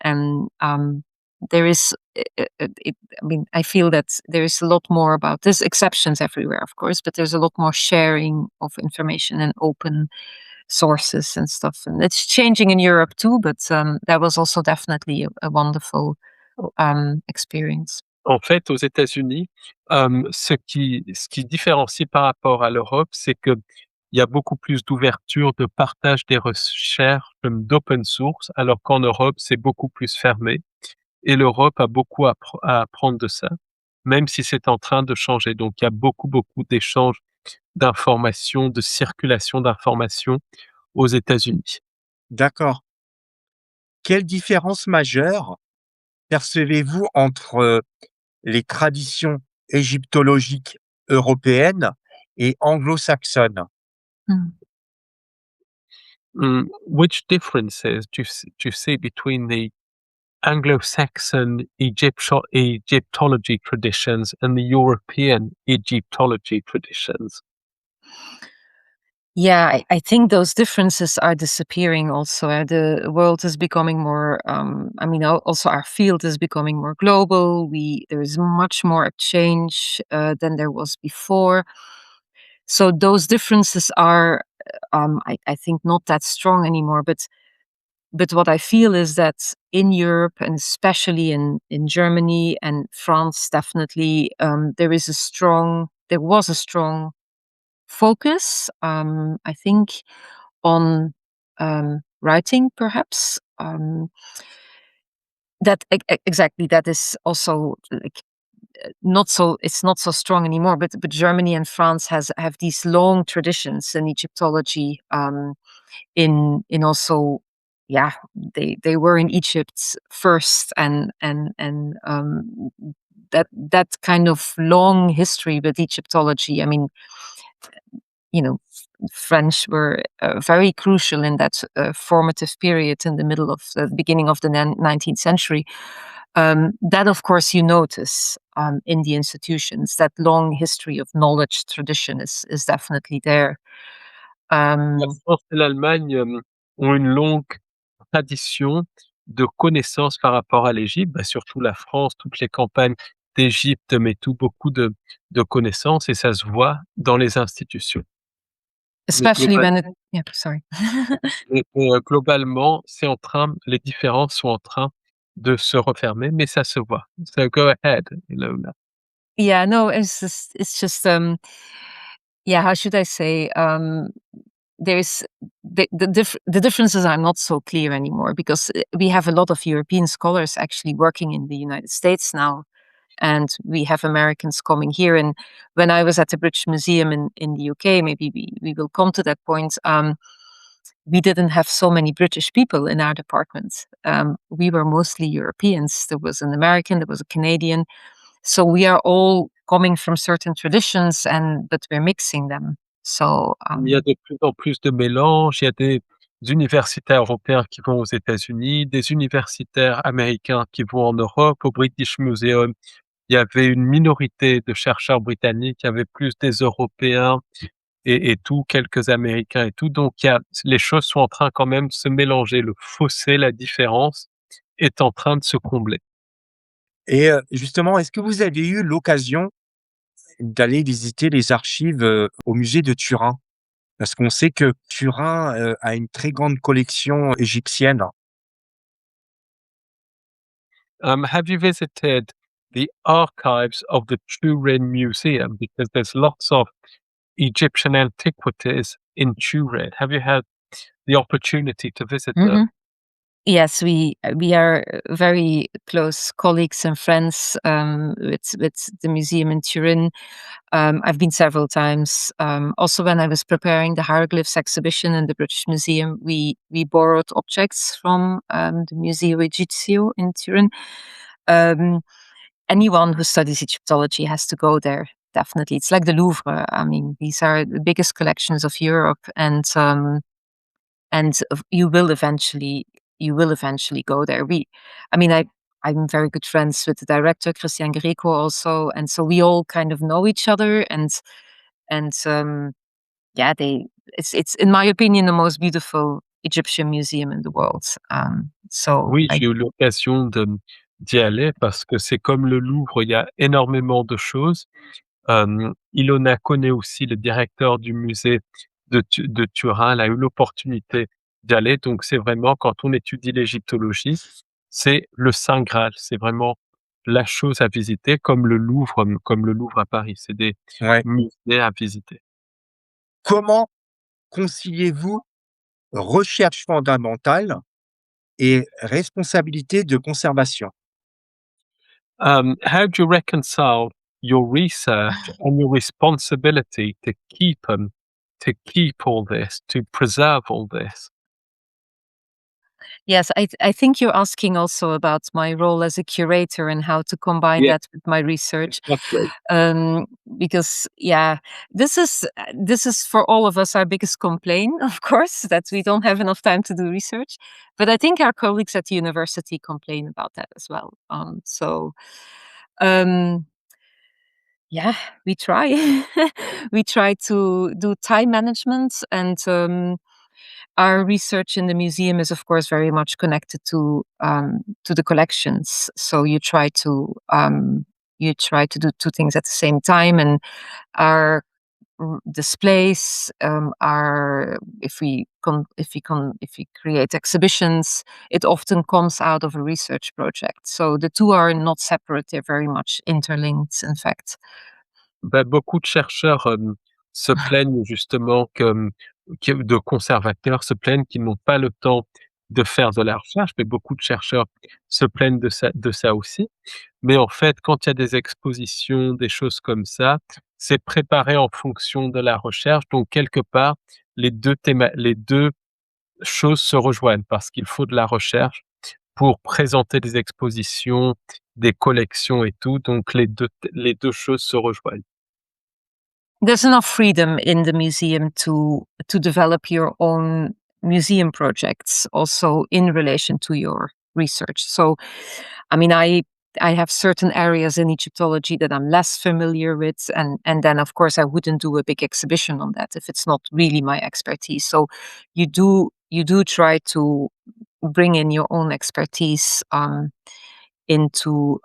B: there is. I mean, I feel that there is a lot more about. There's exceptions everywhere, of course, but there's a lot more sharing of information and open sources and stuff. And it's changing in Europe too, but that was also definitely a wonderful experience.
C: En fait, aux États-Unis, ce qui différencie par rapport à l'Europe, c'est qu'il y a beaucoup plus d'ouverture, de partage des recherches, d'open source, alors qu'en Europe, c'est beaucoup plus fermé et l'Europe a beaucoup à apprendre de ça, même si c'est en train de changer. Donc il y a beaucoup, beaucoup d'échanges d'informations, de circulation d'informations aux États-Unis.
A: D'accord. Quelle différence majeure percevez-vous entre les traditions égyptologiques européennes et anglo-saxonnes?
B: Mm.
C: Which differences do you see between the Anglo-Saxon Egyptology traditions and the European Egyptology traditions?
B: Yeah, I think those differences are disappearing also. The world is becoming more, I mean, also our field is becoming more global. There is much more exchange than there was before. So those differences are, I think, not that strong anymore. But what I feel is that in Europe, and especially in Germany and France, definitely, there was a strong focus, I think, on writing, perhaps. Exactly, that is also like not so. It's not so strong anymore. But Germany and France have these long traditions in Egyptology. In also, yeah, they were in Egypt first, and that kind of long history with Egyptology. I mean, you know, French were very crucial in that formative period in the middle of the beginning of the 19th century. That, of course, you notice in the institutions. That long history of knowledge tradition is definitely there.
C: La France et l'Allemagne, ont une longue tradition de connaissances par rapport à l'Égypte, bah, surtout la France, toutes les campagnes d'Égypte mettent beaucoup de connaissances et ça se voit dans les institutions. Mais
B: Especially when it. Yeah, sorry.
C: globalement, les différences sont en train de se refermer, mais ça se voit. So go ahead, Ilona.
B: Yeah, no, it's just yeah, how should I say? There's the differences are not so clear anymore because we have a lot of European scholars actually working in the United States now, and we have Americans coming here. And when I was at the British Museum in the UK, maybe we will come to that point. We didn't have so many British people in our department. We were mostly Europeans. There was an American, there was a Canadian. So we are all coming from certain traditions, but we're mixing them. So
C: Il y a de plus en plus de mélanges, il y a des universitaires européens qui vont aux États-Unis, des universitaires américains qui vont en Europe. Au British Museum, il y avait une minorité de chercheurs britanniques, il y avait plus des Européens et tout, quelques Américains et tout. Donc les choses sont en train quand même de se mélanger. Le fossé, la différence est en train de se combler.
A: Et justement, est-ce que vous avez eu l'occasion d'aller visiter les archives, au musée de Turin? Parce qu'on sait que Turin, a une très grande collection égyptienne.
C: Have you visited the archives of the Turin Museum? Because there's lots of Egyptian antiquities in Turin. Have you had the opportunity to visit them?
B: Mhm. Yes, we are very close colleagues and friends with the museum in Turin. I've been several times. Also, when I was preparing the hieroglyphs exhibition in the British Museum, we borrowed objects from the Museo Egizio in Turin. Um, Anyone who studies Egyptology has to go there. Definitely, it's like the Louvre. I mean, these are the biggest collections of Europe, and you will eventually go there. I mean, I'm very good friends with the director Christian Greco also, and so we all kind of know each other, and yeah, it's in my opinion the most beautiful Egyptian museum in the world. So
C: Oui,
B: I
C: j'ai eu l'occasion d'y aller parce que c'est comme le Louvre, il y a énormément de choses. Ilona connaît aussi le directeur du musée de Turin, elle a eu l'opportunité d'y aller, donc c'est vraiment quand on étudie l'égyptologie, c'est le saint graal, c'est vraiment la chose à visiter comme le Louvre à Paris, c'est des
A: Ouais.
C: musées à visiter.
A: Comment conciliez-vous recherche fondamentale et responsabilité de conservation?
C: How do you reconcile your research and your responsibility to keep all this, to preserve all this?
B: Yes, I think you're asking also about my role as a curator and how to combine
C: Yeah,
B: that with my research.
C: exactly.
B: Because yeah, this is for all of us our biggest complaint, of course, that we don't have enough time to do research. But I think our colleagues at the university complain about that as well. Um, yeah, we try. We try to do time management and our research in the museum is, of course, very much connected to the collections. So you try to do two things at the same time, and our displays are if we create exhibitions, it often comes out of a research project. So the two are not separate; they're very much interlinked. In fact.
C: Bah, beaucoup de chercheurs, se plaignent justement que de conservateurs se plaignent qu'ils n'ont pas le temps de faire de la recherche, mais beaucoup de chercheurs se plaignent de ça aussi. Mais en fait, quand il y a des expositions, des choses comme ça, c'est préparé en fonction de la recherche. Donc quelque part, les deux choses se rejoignent parce qu'il faut de la recherche pour présenter des expositions, des collections et tout. Donc les deux choses se rejoignent.
B: There's enough freedom in the museum to develop your own museum projects also in relation to your research. So I mean I have certain areas in Egyptology that I'm less familiar with and then of course I wouldn't do a big exhibition on that if it's not really my expertise. So you do try to bring in your own expertise into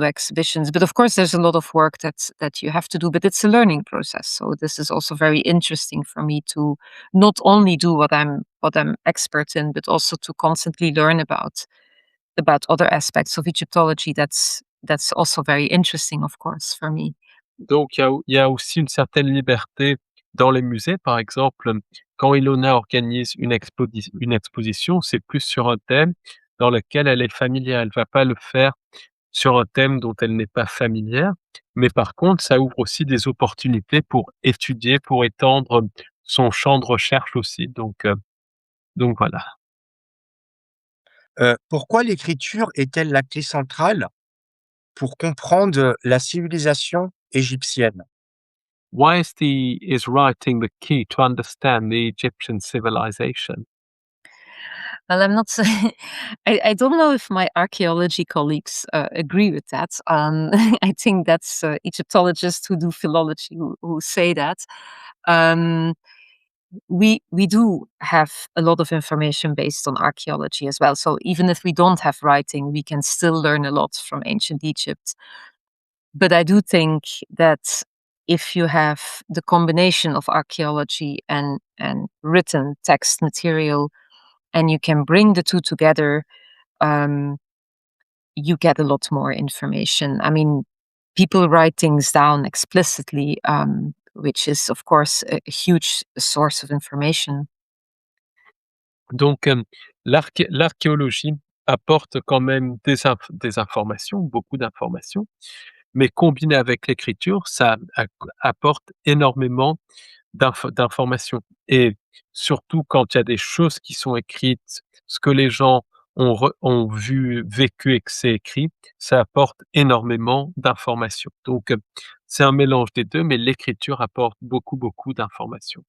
B: exhibitions. But of course, there's a lot of work that you have to do. But it's a learning process. So this is also very interesting for me to not only do what I'm expert in, but also to constantly learn about other aspects of Egyptology. That's also very interesting, of course, for me.
C: Donc il y a aussi une certaine liberté dans les musées. Par exemple, quand Ilona organise une exposition, c'est plus sur un thème dans lequel elle est familière. Elle va pas le faire sur un thème dont elle n'est pas familière, mais par contre, ça ouvre aussi des opportunités pour étudier, pour étendre son champ de recherche aussi. Donc voilà.
A: Pourquoi l'écriture est-elle la clé centrale pour comprendre la civilisation égyptienne?
C: Why is writing the key to understand the Egyptian civilization?
B: Well, I'm not. I don't know if my archaeology colleagues agree with that. I think that's Egyptologists who do philology who say that. Um, we do have a lot of information based on archaeology as well. So even if we don't have writing, we can still learn a lot from ancient Egypt. But I do think that if you have the combination of archaeology and written text material and you can bring the two together, um, you get a lot more information. I mean, people write things down explicitly, which is, of course, a huge source of information.
C: Donc, l'archéologie apporte quand même des informations, beaucoup d'informations, mais combiné avec l'écriture, ça apporte énormément d'informations et surtout quand il y a des choses qui sont écrites, ce que les gens ont vu, vécu et que c'est écrit, ça apporte énormément d'informations. Donc, c'est un mélange des 2, mais l'écriture apporte beaucoup, beaucoup d'informations.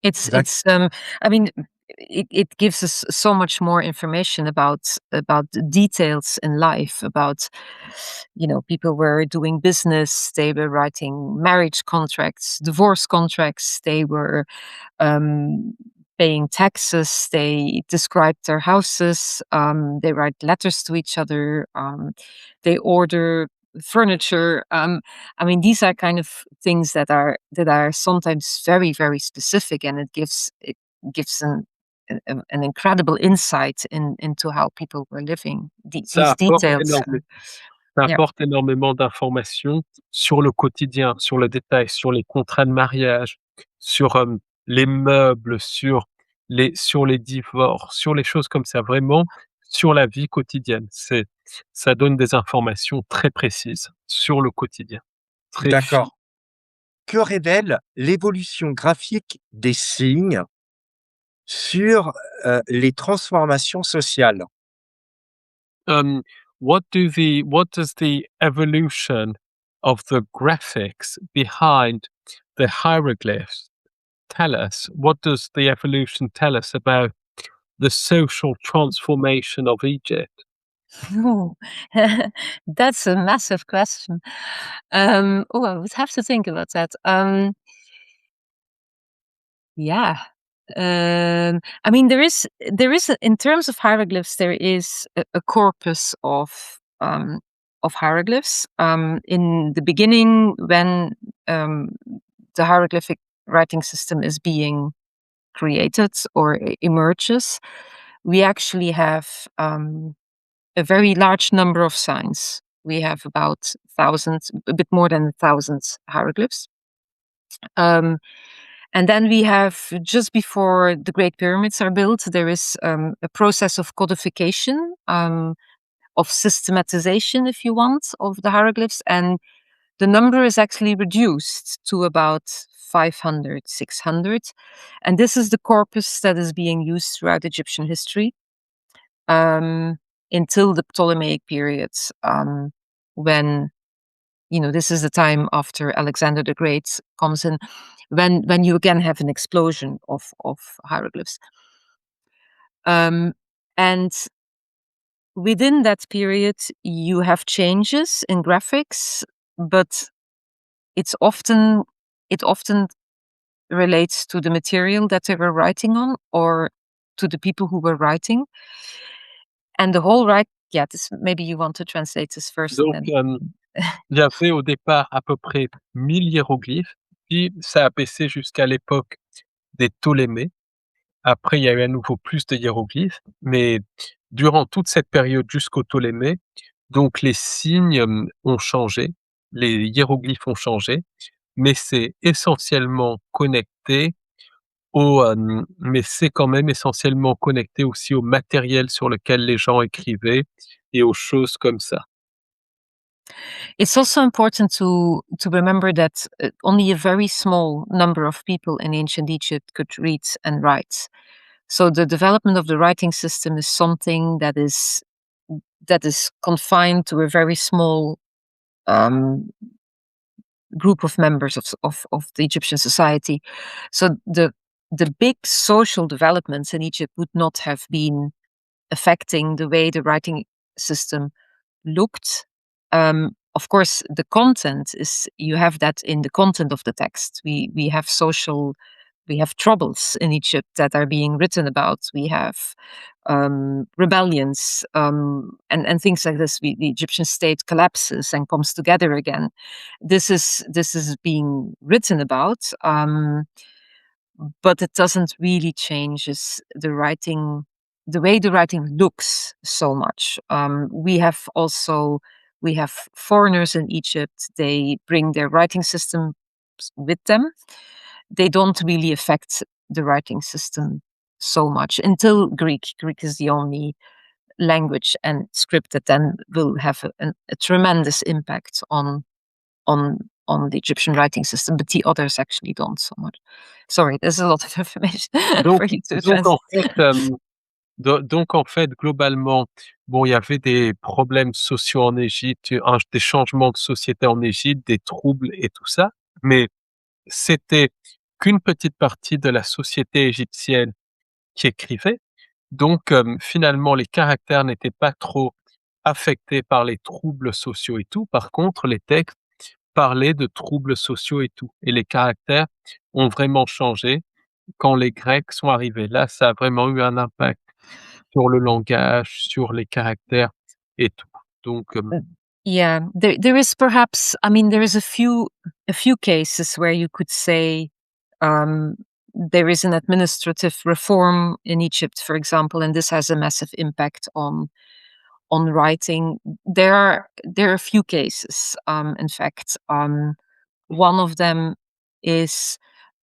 B: It's
A: D'ac
B: it's I mean it gives us so much more information about the details in life, about, people were doing business, they were writing marriage contracts, divorce contracts, they were um, paying taxes, they describe their houses, they write letters to each other, they order furniture. I mean, these are kind of things that are sometimes very, very specific, and it gives an incredible insight into how people were living.
C: Ça
B: These
C: apporte
B: details.
C: énormément. Ça
B: Yeah.
C: apporte énormément d'informations sur le quotidien, sur le détail, sur les contrats de mariage, sur, les meubles, sur les divorces, sur les choses comme ça, vraiment sur la vie quotidienne. Ça donne des informations très précises sur le quotidien, très fines.
A: D'accord. Que révèle l'évolution graphique des signes sur, les transformations sociales?
C: What does the evolution of the graphics behind the hieroglyphs tell us? What does the evolution tell us about the social transformation of Egypt?
B: Oh, that's a massive question. I would have to think about that. Yeah. I mean, in terms of hieroglyphs, there is a corpus of hieroglyphs. In the beginning, when um, the hieroglyphic writing system is being created or emerges, we actually have a very large number of signs. We have about thousands, a bit more than 1,000 hieroglyphs. Um, and then we have, just before the Great Pyramids are built, there is a process of codification, of systematization, if you want, of the hieroglyphs. And the number is actually reduced to about 500, 600. And this is the corpus that is being used throughout Egyptian history, um, until the Ptolemaic period, when this is the time after Alexander the Great comes in, when you again have an explosion of hieroglyphs. And within that period, you have changes in graphics, but it's often it often relates to the material that they were writing on, or to the people who were writing. And the whole right, yeah, this, maybe you want to translate this first and
C: Donc,
B: then.
C: il y avait au départ à peu près 1000 hiéroglyphes, puis ça a baissé jusqu'à l'époque des Ptolémées. Après, il y a eu à nouveau plus de hiéroglyphes, mais durant toute cette période jusqu'aux Ptolémées, donc les signes, ont changé, les hiéroglyphes ont changé, mais c'est essentiellement connecté mais c'est quand même essentiellement connecté aussi au matériel sur lequel les gens écrivaient et aux choses comme ça.
B: It's also important to remember that only a very small number of people in ancient Egypt could read and write. So the development of the writing system is something that is confined to a very small um, group of members of the Egyptian society. So the big social developments in Egypt would not have been affecting the way the writing system looked. Of course, the content is, you have that in the content of the text. We have troubles in Egypt that are being written about. We have rebellions, and things like this. The Egyptian state collapses and comes together again. This is being written about, but it doesn't really changes the way the writing looks so much. We have foreigners in Egypt. They bring their writing systems with them. They don't really affect the writing system so much until Greek. Greek is the only language and script that then will have a tremendous impact on the Egyptian writing system, but the others actually don't so much. Sorry, there's a lot of information
C: Donc
B: for you to
C: donc en
B: translate.
C: fait, globalement, bon, il y avait des problèmes sociaux en Égypte, des changements de société en Égypte, des troubles et tout ça, mais c'était qu'une petite partie de la société égyptienne qui écrivaient. Donc, finalement, les caractères n'étaient pas trop affectés par les troubles sociaux et tout. Par contre, les textes parlaient de troubles sociaux et tout. Et les caractères ont vraiment changé quand les Grecs sont arrivés. Là, ça a vraiment eu un impact sur le langage, sur les caractères et tout. Donc,
B: Yeah, there is perhaps, I mean, there is a few cases where you could say there is an administrative reform in Egypt, for example, and this has a massive impact on writing. There are a few cases. In fact, one of them is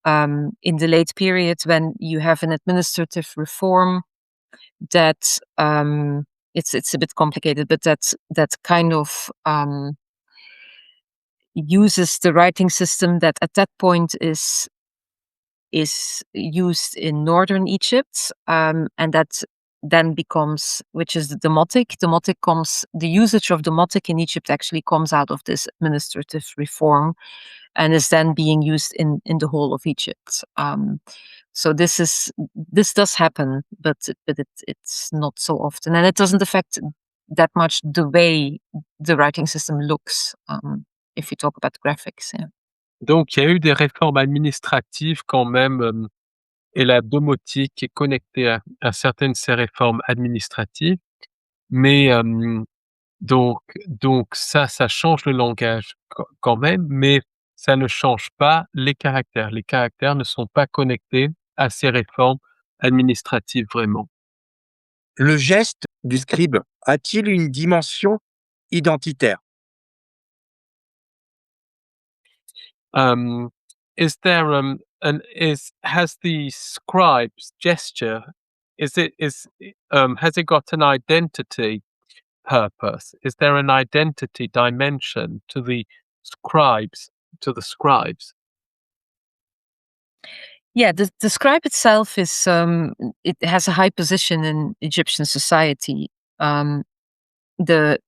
B: in the late period when you have an administrative reform that it's a bit complicated, but that kind of uses the writing system that at that point is used in northern Egypt, and that then becomes, which is the demotic. The usage of demotic in Egypt actually comes out of this administrative reform, and is then being used in the whole of Egypt. So this does happen, but it's not so often, and it doesn't affect that much the way the writing system looks. If you talk about graphics, yeah.
C: donc il y a eu des réformes administratives quand même, et la domotique est connectée à certaines de ces réformes administratives. Mais, donc ça change le langage quand même, mais ça ne change pas les caractères. Les caractères ne sont pas connectés à ces réformes administratives vraiment.
A: Le geste du scribe a-t-il une dimension identitaire?
C: Um, is there, has the scribe's gesture, has it got an identity purpose? Is there an identity dimension to scribes the scribes?
B: Yeah, the scribe itself is it has a high position in Egyptian society. The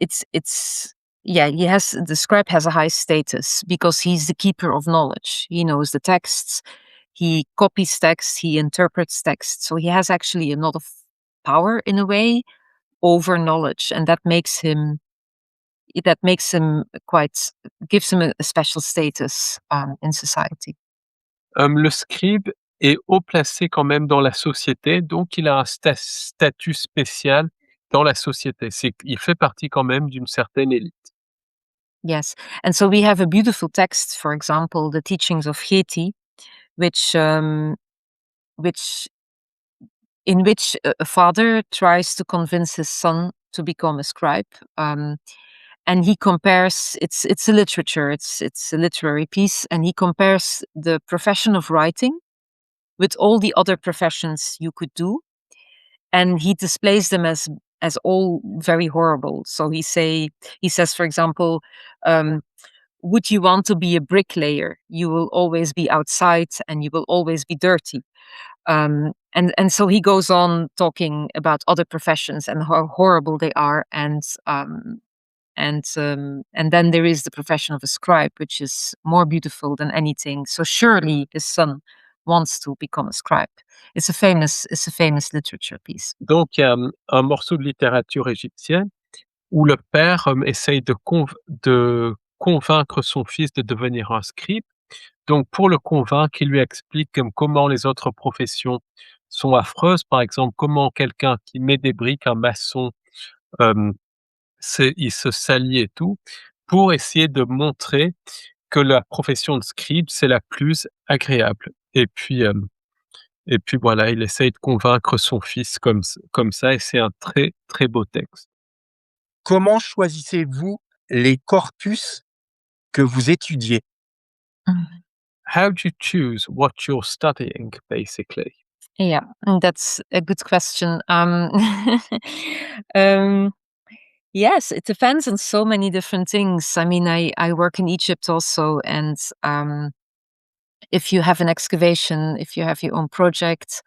B: it's yeah, the scribe has a high status because he's the keeper of knowledge. He knows the texts, he copies texts, he interprets texts. So he has actually a lot of power in a way over knowledge, and that makes him quite gives him a special status in society.
C: Le scribe est haut placé quand même dans la société, donc il a un statut spécial dans la société. Il fait partie quand même d'une certaine élite.
B: Yes. And so we have a beautiful text, for example, the teachings of Heti, which which in which a father tries to convince his son to become a scribe. And he compares it's a literature, it's a literary piece, and he compares the profession of writing with all the other professions you could do, and he displays them as all very horrible. So he says, for example, would you want to be a bricklayer? You will always be outside and you will always be dirty. And so he goes on talking about other professions and how horrible they are, and then there is the profession of a scribe, which is more beautiful than anything. So surely his son wants to become a scribe. It's a famous literature piece.
C: Donc il y a, un morceau de littérature égyptienne où le père, essaye de convaincre son fils de devenir un scribe. Donc pour le convaincre, il lui explique comment les autres professions sont affreuses. Par exemple, comment quelqu'un qui met des briques, un maçon, il se salit et tout, pour essayer de montrer que la profession de scribe, c'est la plus agréable. Et puis voilà, il essaye de convaincre son fils comme ça, et c'est un très, très beau texte.
A: Comment choisissez-vous les corpus que vous étudiez?
C: How do you choose what you're studying, basically?
B: Yeah, that's a good question. Um, yes, it depends on so many different things. I mean, I work in Egypt also, and if you have an excavation, if you have your own project,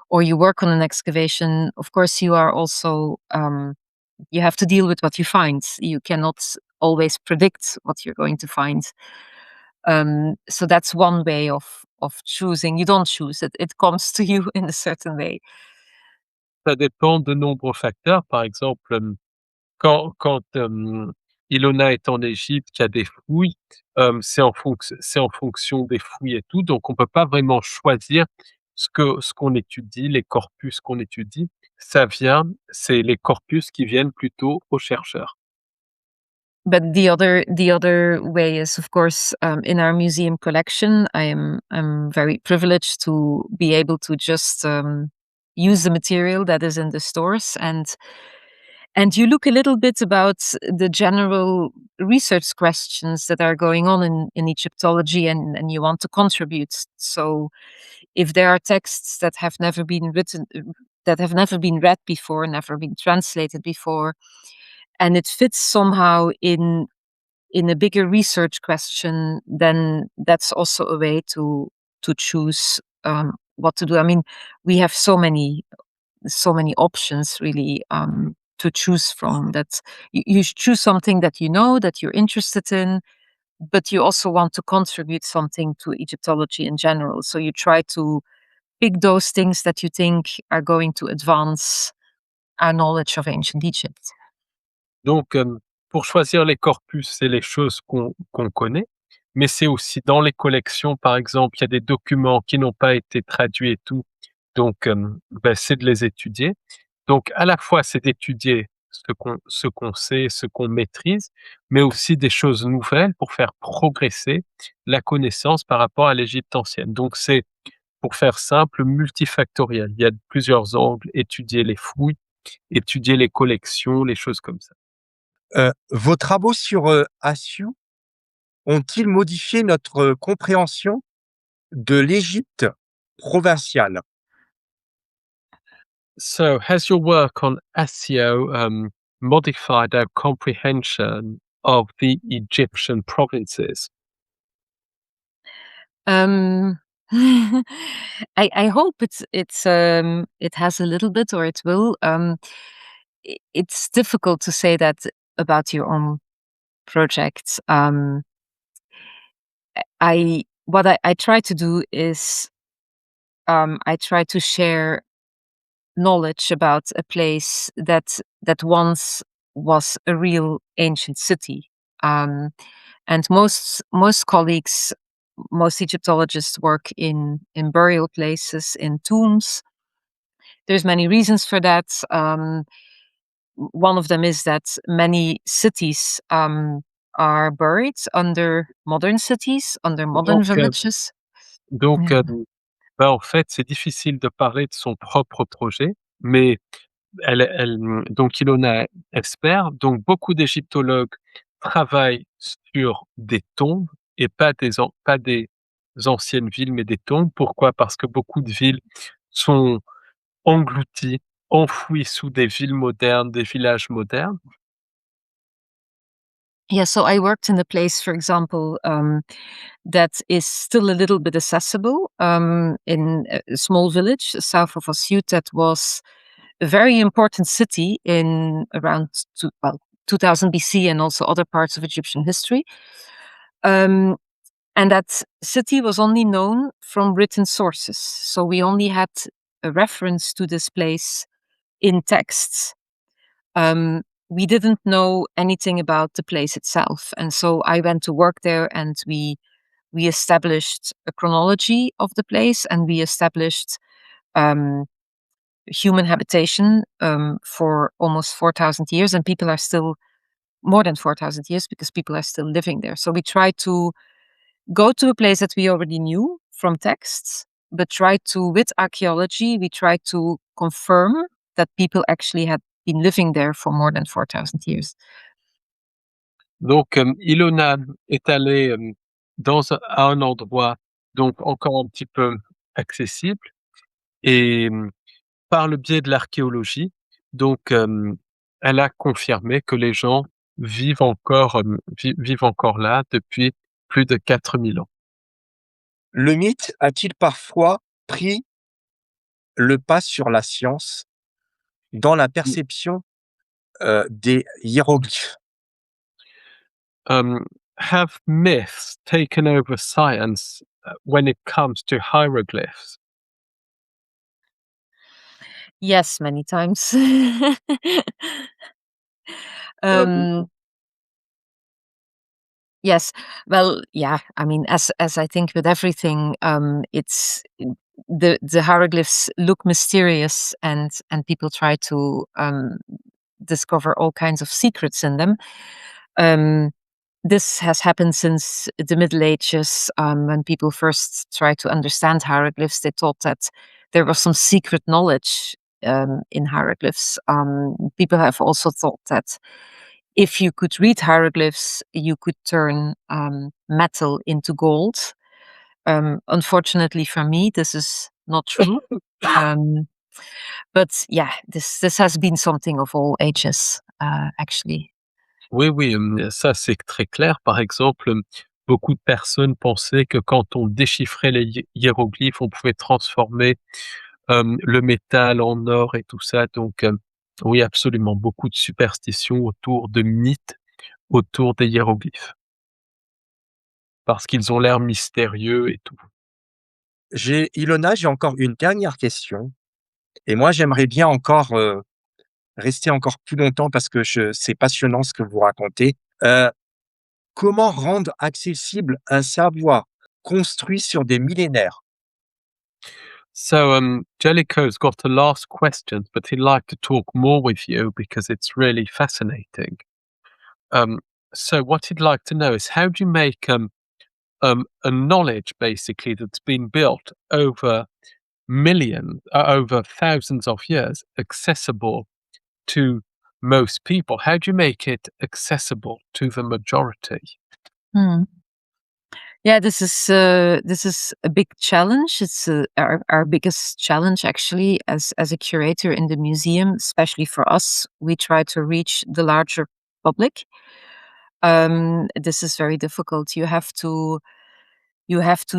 B: or you work on an excavation, of course, you are also you have to deal with what you find. You cannot always predict what you're going to find. So that's one way of of choosing. You don't choose it; it comes to you in a certain way.
C: Ça dépend de nombreux facteurs. Par exemple, quand Ilona est en Égypte, qu'il y a des fouilles, c'est en fonction des fouilles et tout, donc on peut pas vraiment choisir ce qu'on étudie, les corpus qu'on étudie. C'est les corpus qui viennent plutôt aux chercheurs.
B: But the other way is, of course, in our museum collection. I'm very privileged to be able to just use the material that is in the stores, and you look a little bit about the general research questions that are going on in Egyptology, and you want to contribute. So if there are texts that have never been written, that have never been read before, never been translated before, and it fits somehow in a bigger research question, then that's also a way to choose what to do. I mean, we have so many options really to choose from. That you should choose something that you know that you're interested in, but you also want to contribute something to Egyptology in general. So you try to pick those things that you think are going to advance our knowledge of ancient Egypt.
C: Donc, pour choisir les corpus, c'est les choses qu'on connaît, mais c'est aussi dans les collections, par exemple, il y a des documents qui n'ont pas été traduits et tout, donc c'est de les étudier. Donc à la fois, c'est d'étudier ce qu'on sait, ce qu'on maîtrise, mais aussi des choses nouvelles pour faire progresser la connaissance par rapport à l'Égypte ancienne. Donc c'est, pour faire simple, multifactoriel. Il y a plusieurs angles, étudier les fouilles, étudier les collections, les choses comme ça.
A: Vos travaux sur, Assiout ont-ils modifié notre compréhension de l'Égypte provinciale?
C: So, has your work on SEO modified our comprehension of the Egyptian provinces?
B: Um, I hope it has a little bit, or it will. It's difficult to say that about your own project. What I try to do is I try to share knowledge about a place that once was a real ancient city. Um, and most colleagues, most Egyptologists work in burial places, in tombs. There's many reasons for that. One of them is that many cities are buried under modern cities, under modern
C: Donc,
B: villages.
C: donc,
B: Yeah.
C: en fait, c'est difficile de parler de son propre projet, mais donc Ilona espère, donc beaucoup d'égyptologues travaillent sur des tombes et pas des anciennes villes, mais des tombes. Pourquoi? Parce que beaucoup de villes sont englouties, enfouies sous des villes modernes, des villages modernes.
B: Yeah, so I worked in a place, for example, that is still a little bit accessible, in a small village south of Asyut that was a very important city in around 2000 BC, and also other parts of Egyptian history. Um, and that city was only known from written sources. So we only had a reference to this place in texts. We didn't know anything about the place itself. And so I went to work there, and we established a chronology of the place, and we established um, human habitation for almost 4,000 years, and people are still more than 4,000 years because people are still living there. So we try to go to a place that we already knew from texts, but try to, with archaeology, we try to confirm that people actually had been living there for more than 4,000 years.
C: Donc, Ilona est allée, à un endroit, donc encore un petit peu accessible et par le biais de l'archéologie, donc, elle a confirmé que les gens vivent encore là depuis plus de 4000 ans.
A: Le mythe a-t-il parfois pris le pas sur la science dans la perception, des hiéroglyphes?
C: Have myths taken over science, when it comes to hieroglyphs?
B: Yes, many times.
A: Heu,
B: um, yes. Well, yeah. I mean, as I think with everything, it's the hieroglyphs look mysterious, and people try to discover all kinds of secrets in them. Um, this has happened since the Middle Ages. When people first tried to understand hieroglyphs, they thought that there was some secret knowledge in hieroglyphs. People have also thought that if you could read hieroglyphs, you could turn metal into gold. Unfortunately for me, this is not true. Um, but yeah, this has been something of all ages, actually.
C: Oui, oui, ça c'est très clair. Par exemple, beaucoup de personnes pensaient que quand on déchiffrait les hiéroglyphes, on pouvait transformer, le métal en or et tout ça. Donc, oui, absolument, beaucoup de superstitions autour de mythes autour des hiéroglyphes. Parce qu'ils ont l'air mystérieux et tout.
A: Ilona, j'ai encore une dernière question et moi j'aimerais bien encore, rester encore plus longtemps parce que c'est passionnant ce que vous racontez. Heu, Comment rendre accessible un savoir construit sur des millénaires?
C: So, Jellicoe's got a last question, but he'd like to talk more with you because it's really fascinating. Um, so what he'd like to know is how do you make a knowledge basically that's been built over over thousands of years accessible to most people? How do you make it accessible to the majority?
B: Hmm. Yeah, this is a big challenge. It's our biggest challenge actually as a curator in the museum, especially for us. We try to reach the larger public. This is very difficult. You have to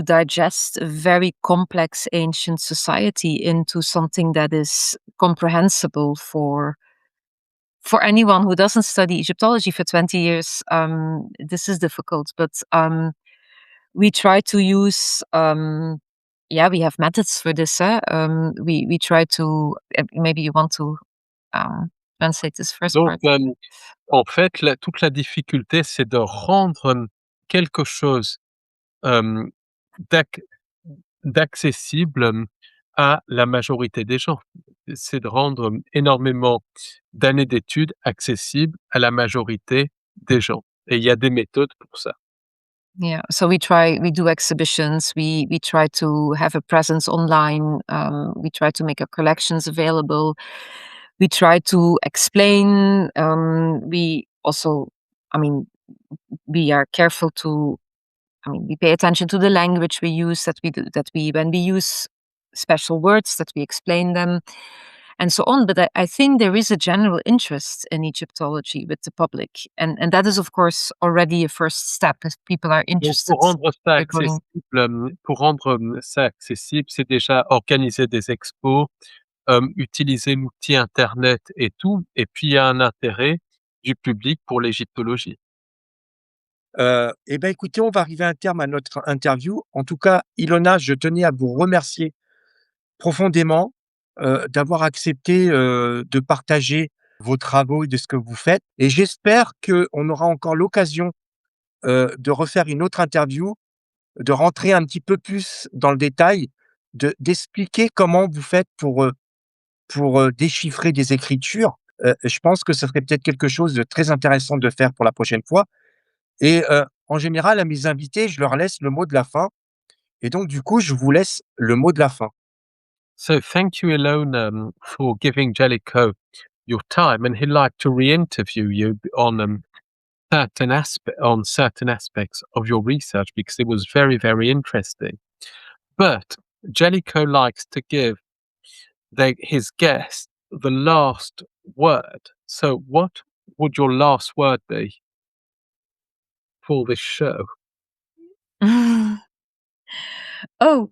B: digest a very complex ancient society into something that is comprehensible for anyone who doesn't study Egyptology for 20 years. This is difficult, but we try to use yeah, we have methods for this. We try to maybe you want to translate this first
C: Donc,
B: part.
C: en fait, toute la difficulté, c'est de rendre quelque chose hem, d'ac d'accessible, à la majorité des gens. C'est de rendre, énormément d'années d'études accessibles à la majorité des gens et il y a des méthodes pour ça.
B: Yeah, so we do exhibitions, we try to have a presence online, we try to make our collections available, we try to explain, we also, I mean, we are careful to, I mean, we pay attention to the language we use, that we when we use special words, that we explain them, and so on. But I think there is a general interest in Egyptology with the public, and that is, of course, already a first step. If people are
C: Donc
B: interested, they're going.
C: pour rendre, ça accessible, c'est déjà organiser des expos, utiliser l'outil internet et tout et puis il y a un intérêt du public pour l'égyptologie.
A: Et ben, écoutez, on va arriver à un terme à notre interview. En tout cas, Ilona, je tenais à vous remercier profondément, d'avoir accepté, de partager vos travaux et de ce que vous faites et j'espère qu'on aura encore l'occasion, de refaire une autre interview, de rentrer un petit peu plus dans le détail, d'expliquer comment vous faites pour, déchiffrer des écritures. Je pense que ce serait peut-être quelque chose de très intéressant de faire pour la prochaine fois et en général, à mes invités, je leur laisse le mot de la fin et donc du coup, je vous laisse le mot de la fin.
C: So thank you, Ilona, for giving Jellicoe your time, and he'd like to re-interview you on certain aspects of your research because it was very, very interesting. But Jellicoe likes to give his guest the last word. So, what would your last word be for this show?
B: Oh,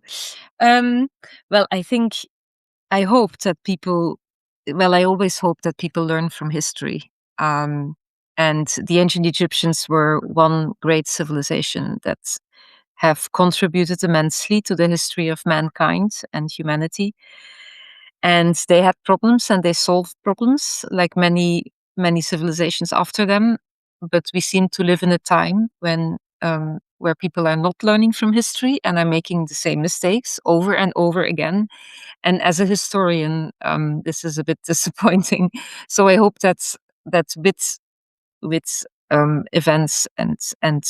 B: um, well, I think I hope that people. Well, I always hope that people learn from history. Um, and the ancient Egyptians were one great civilization that have contributed immensely to the history of mankind and humanity. And they had problems and they solved problems like many civilizations after them. But we seem to live in a time when where people are not learning from history and are making the same mistakes over and over again. And as a historian, this is a bit disappointing. So I hope that with events and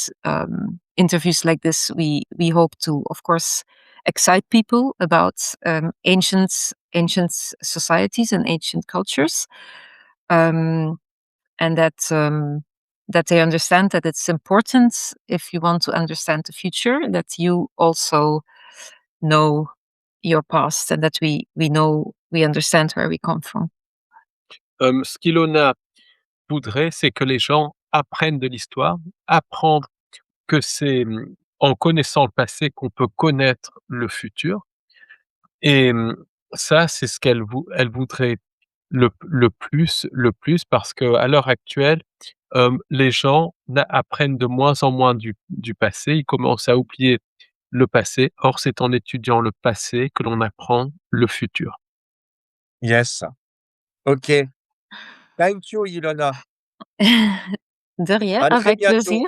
B: interviews like this, we hope to, of course, excite people about ancient societies and ancient cultures, um, and that they understand that it's important if you want to understand the future that you also know your past and that we understand where we come from.
C: Ce qu'Ilona voudrait, c'est que les gens apprennent de l'histoire, apprendre que c'est en connaissant le passé qu'on peut connaître le futur. Et ça, c'est ce elle voudrait le plus parce qu'à l'heure actuelle, les gens apprennent de moins en moins du passé. Ils commencent à oublier le passé. Or, c'est en étudiant le passé que l'on apprend le futur.
A: Yes. OK. Thank you, Ilona.
B: De rien,
A: À très
B: avec
A: bientôt.
B: plaisir.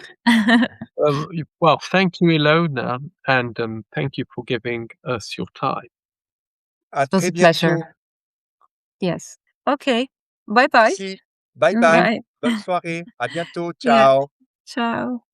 C: Well, thank you, Ilona, and thank you for giving us your time.
A: À
B: It was
A: très
B: a pleasure.
A: bientôt.
B: Yes. Okay. Bye bye.
A: Merci. Bye bye.
B: Bye.
A: Bonne soirée. À bientôt.
B: Yeah.
A: Ciao.
B: Ciao.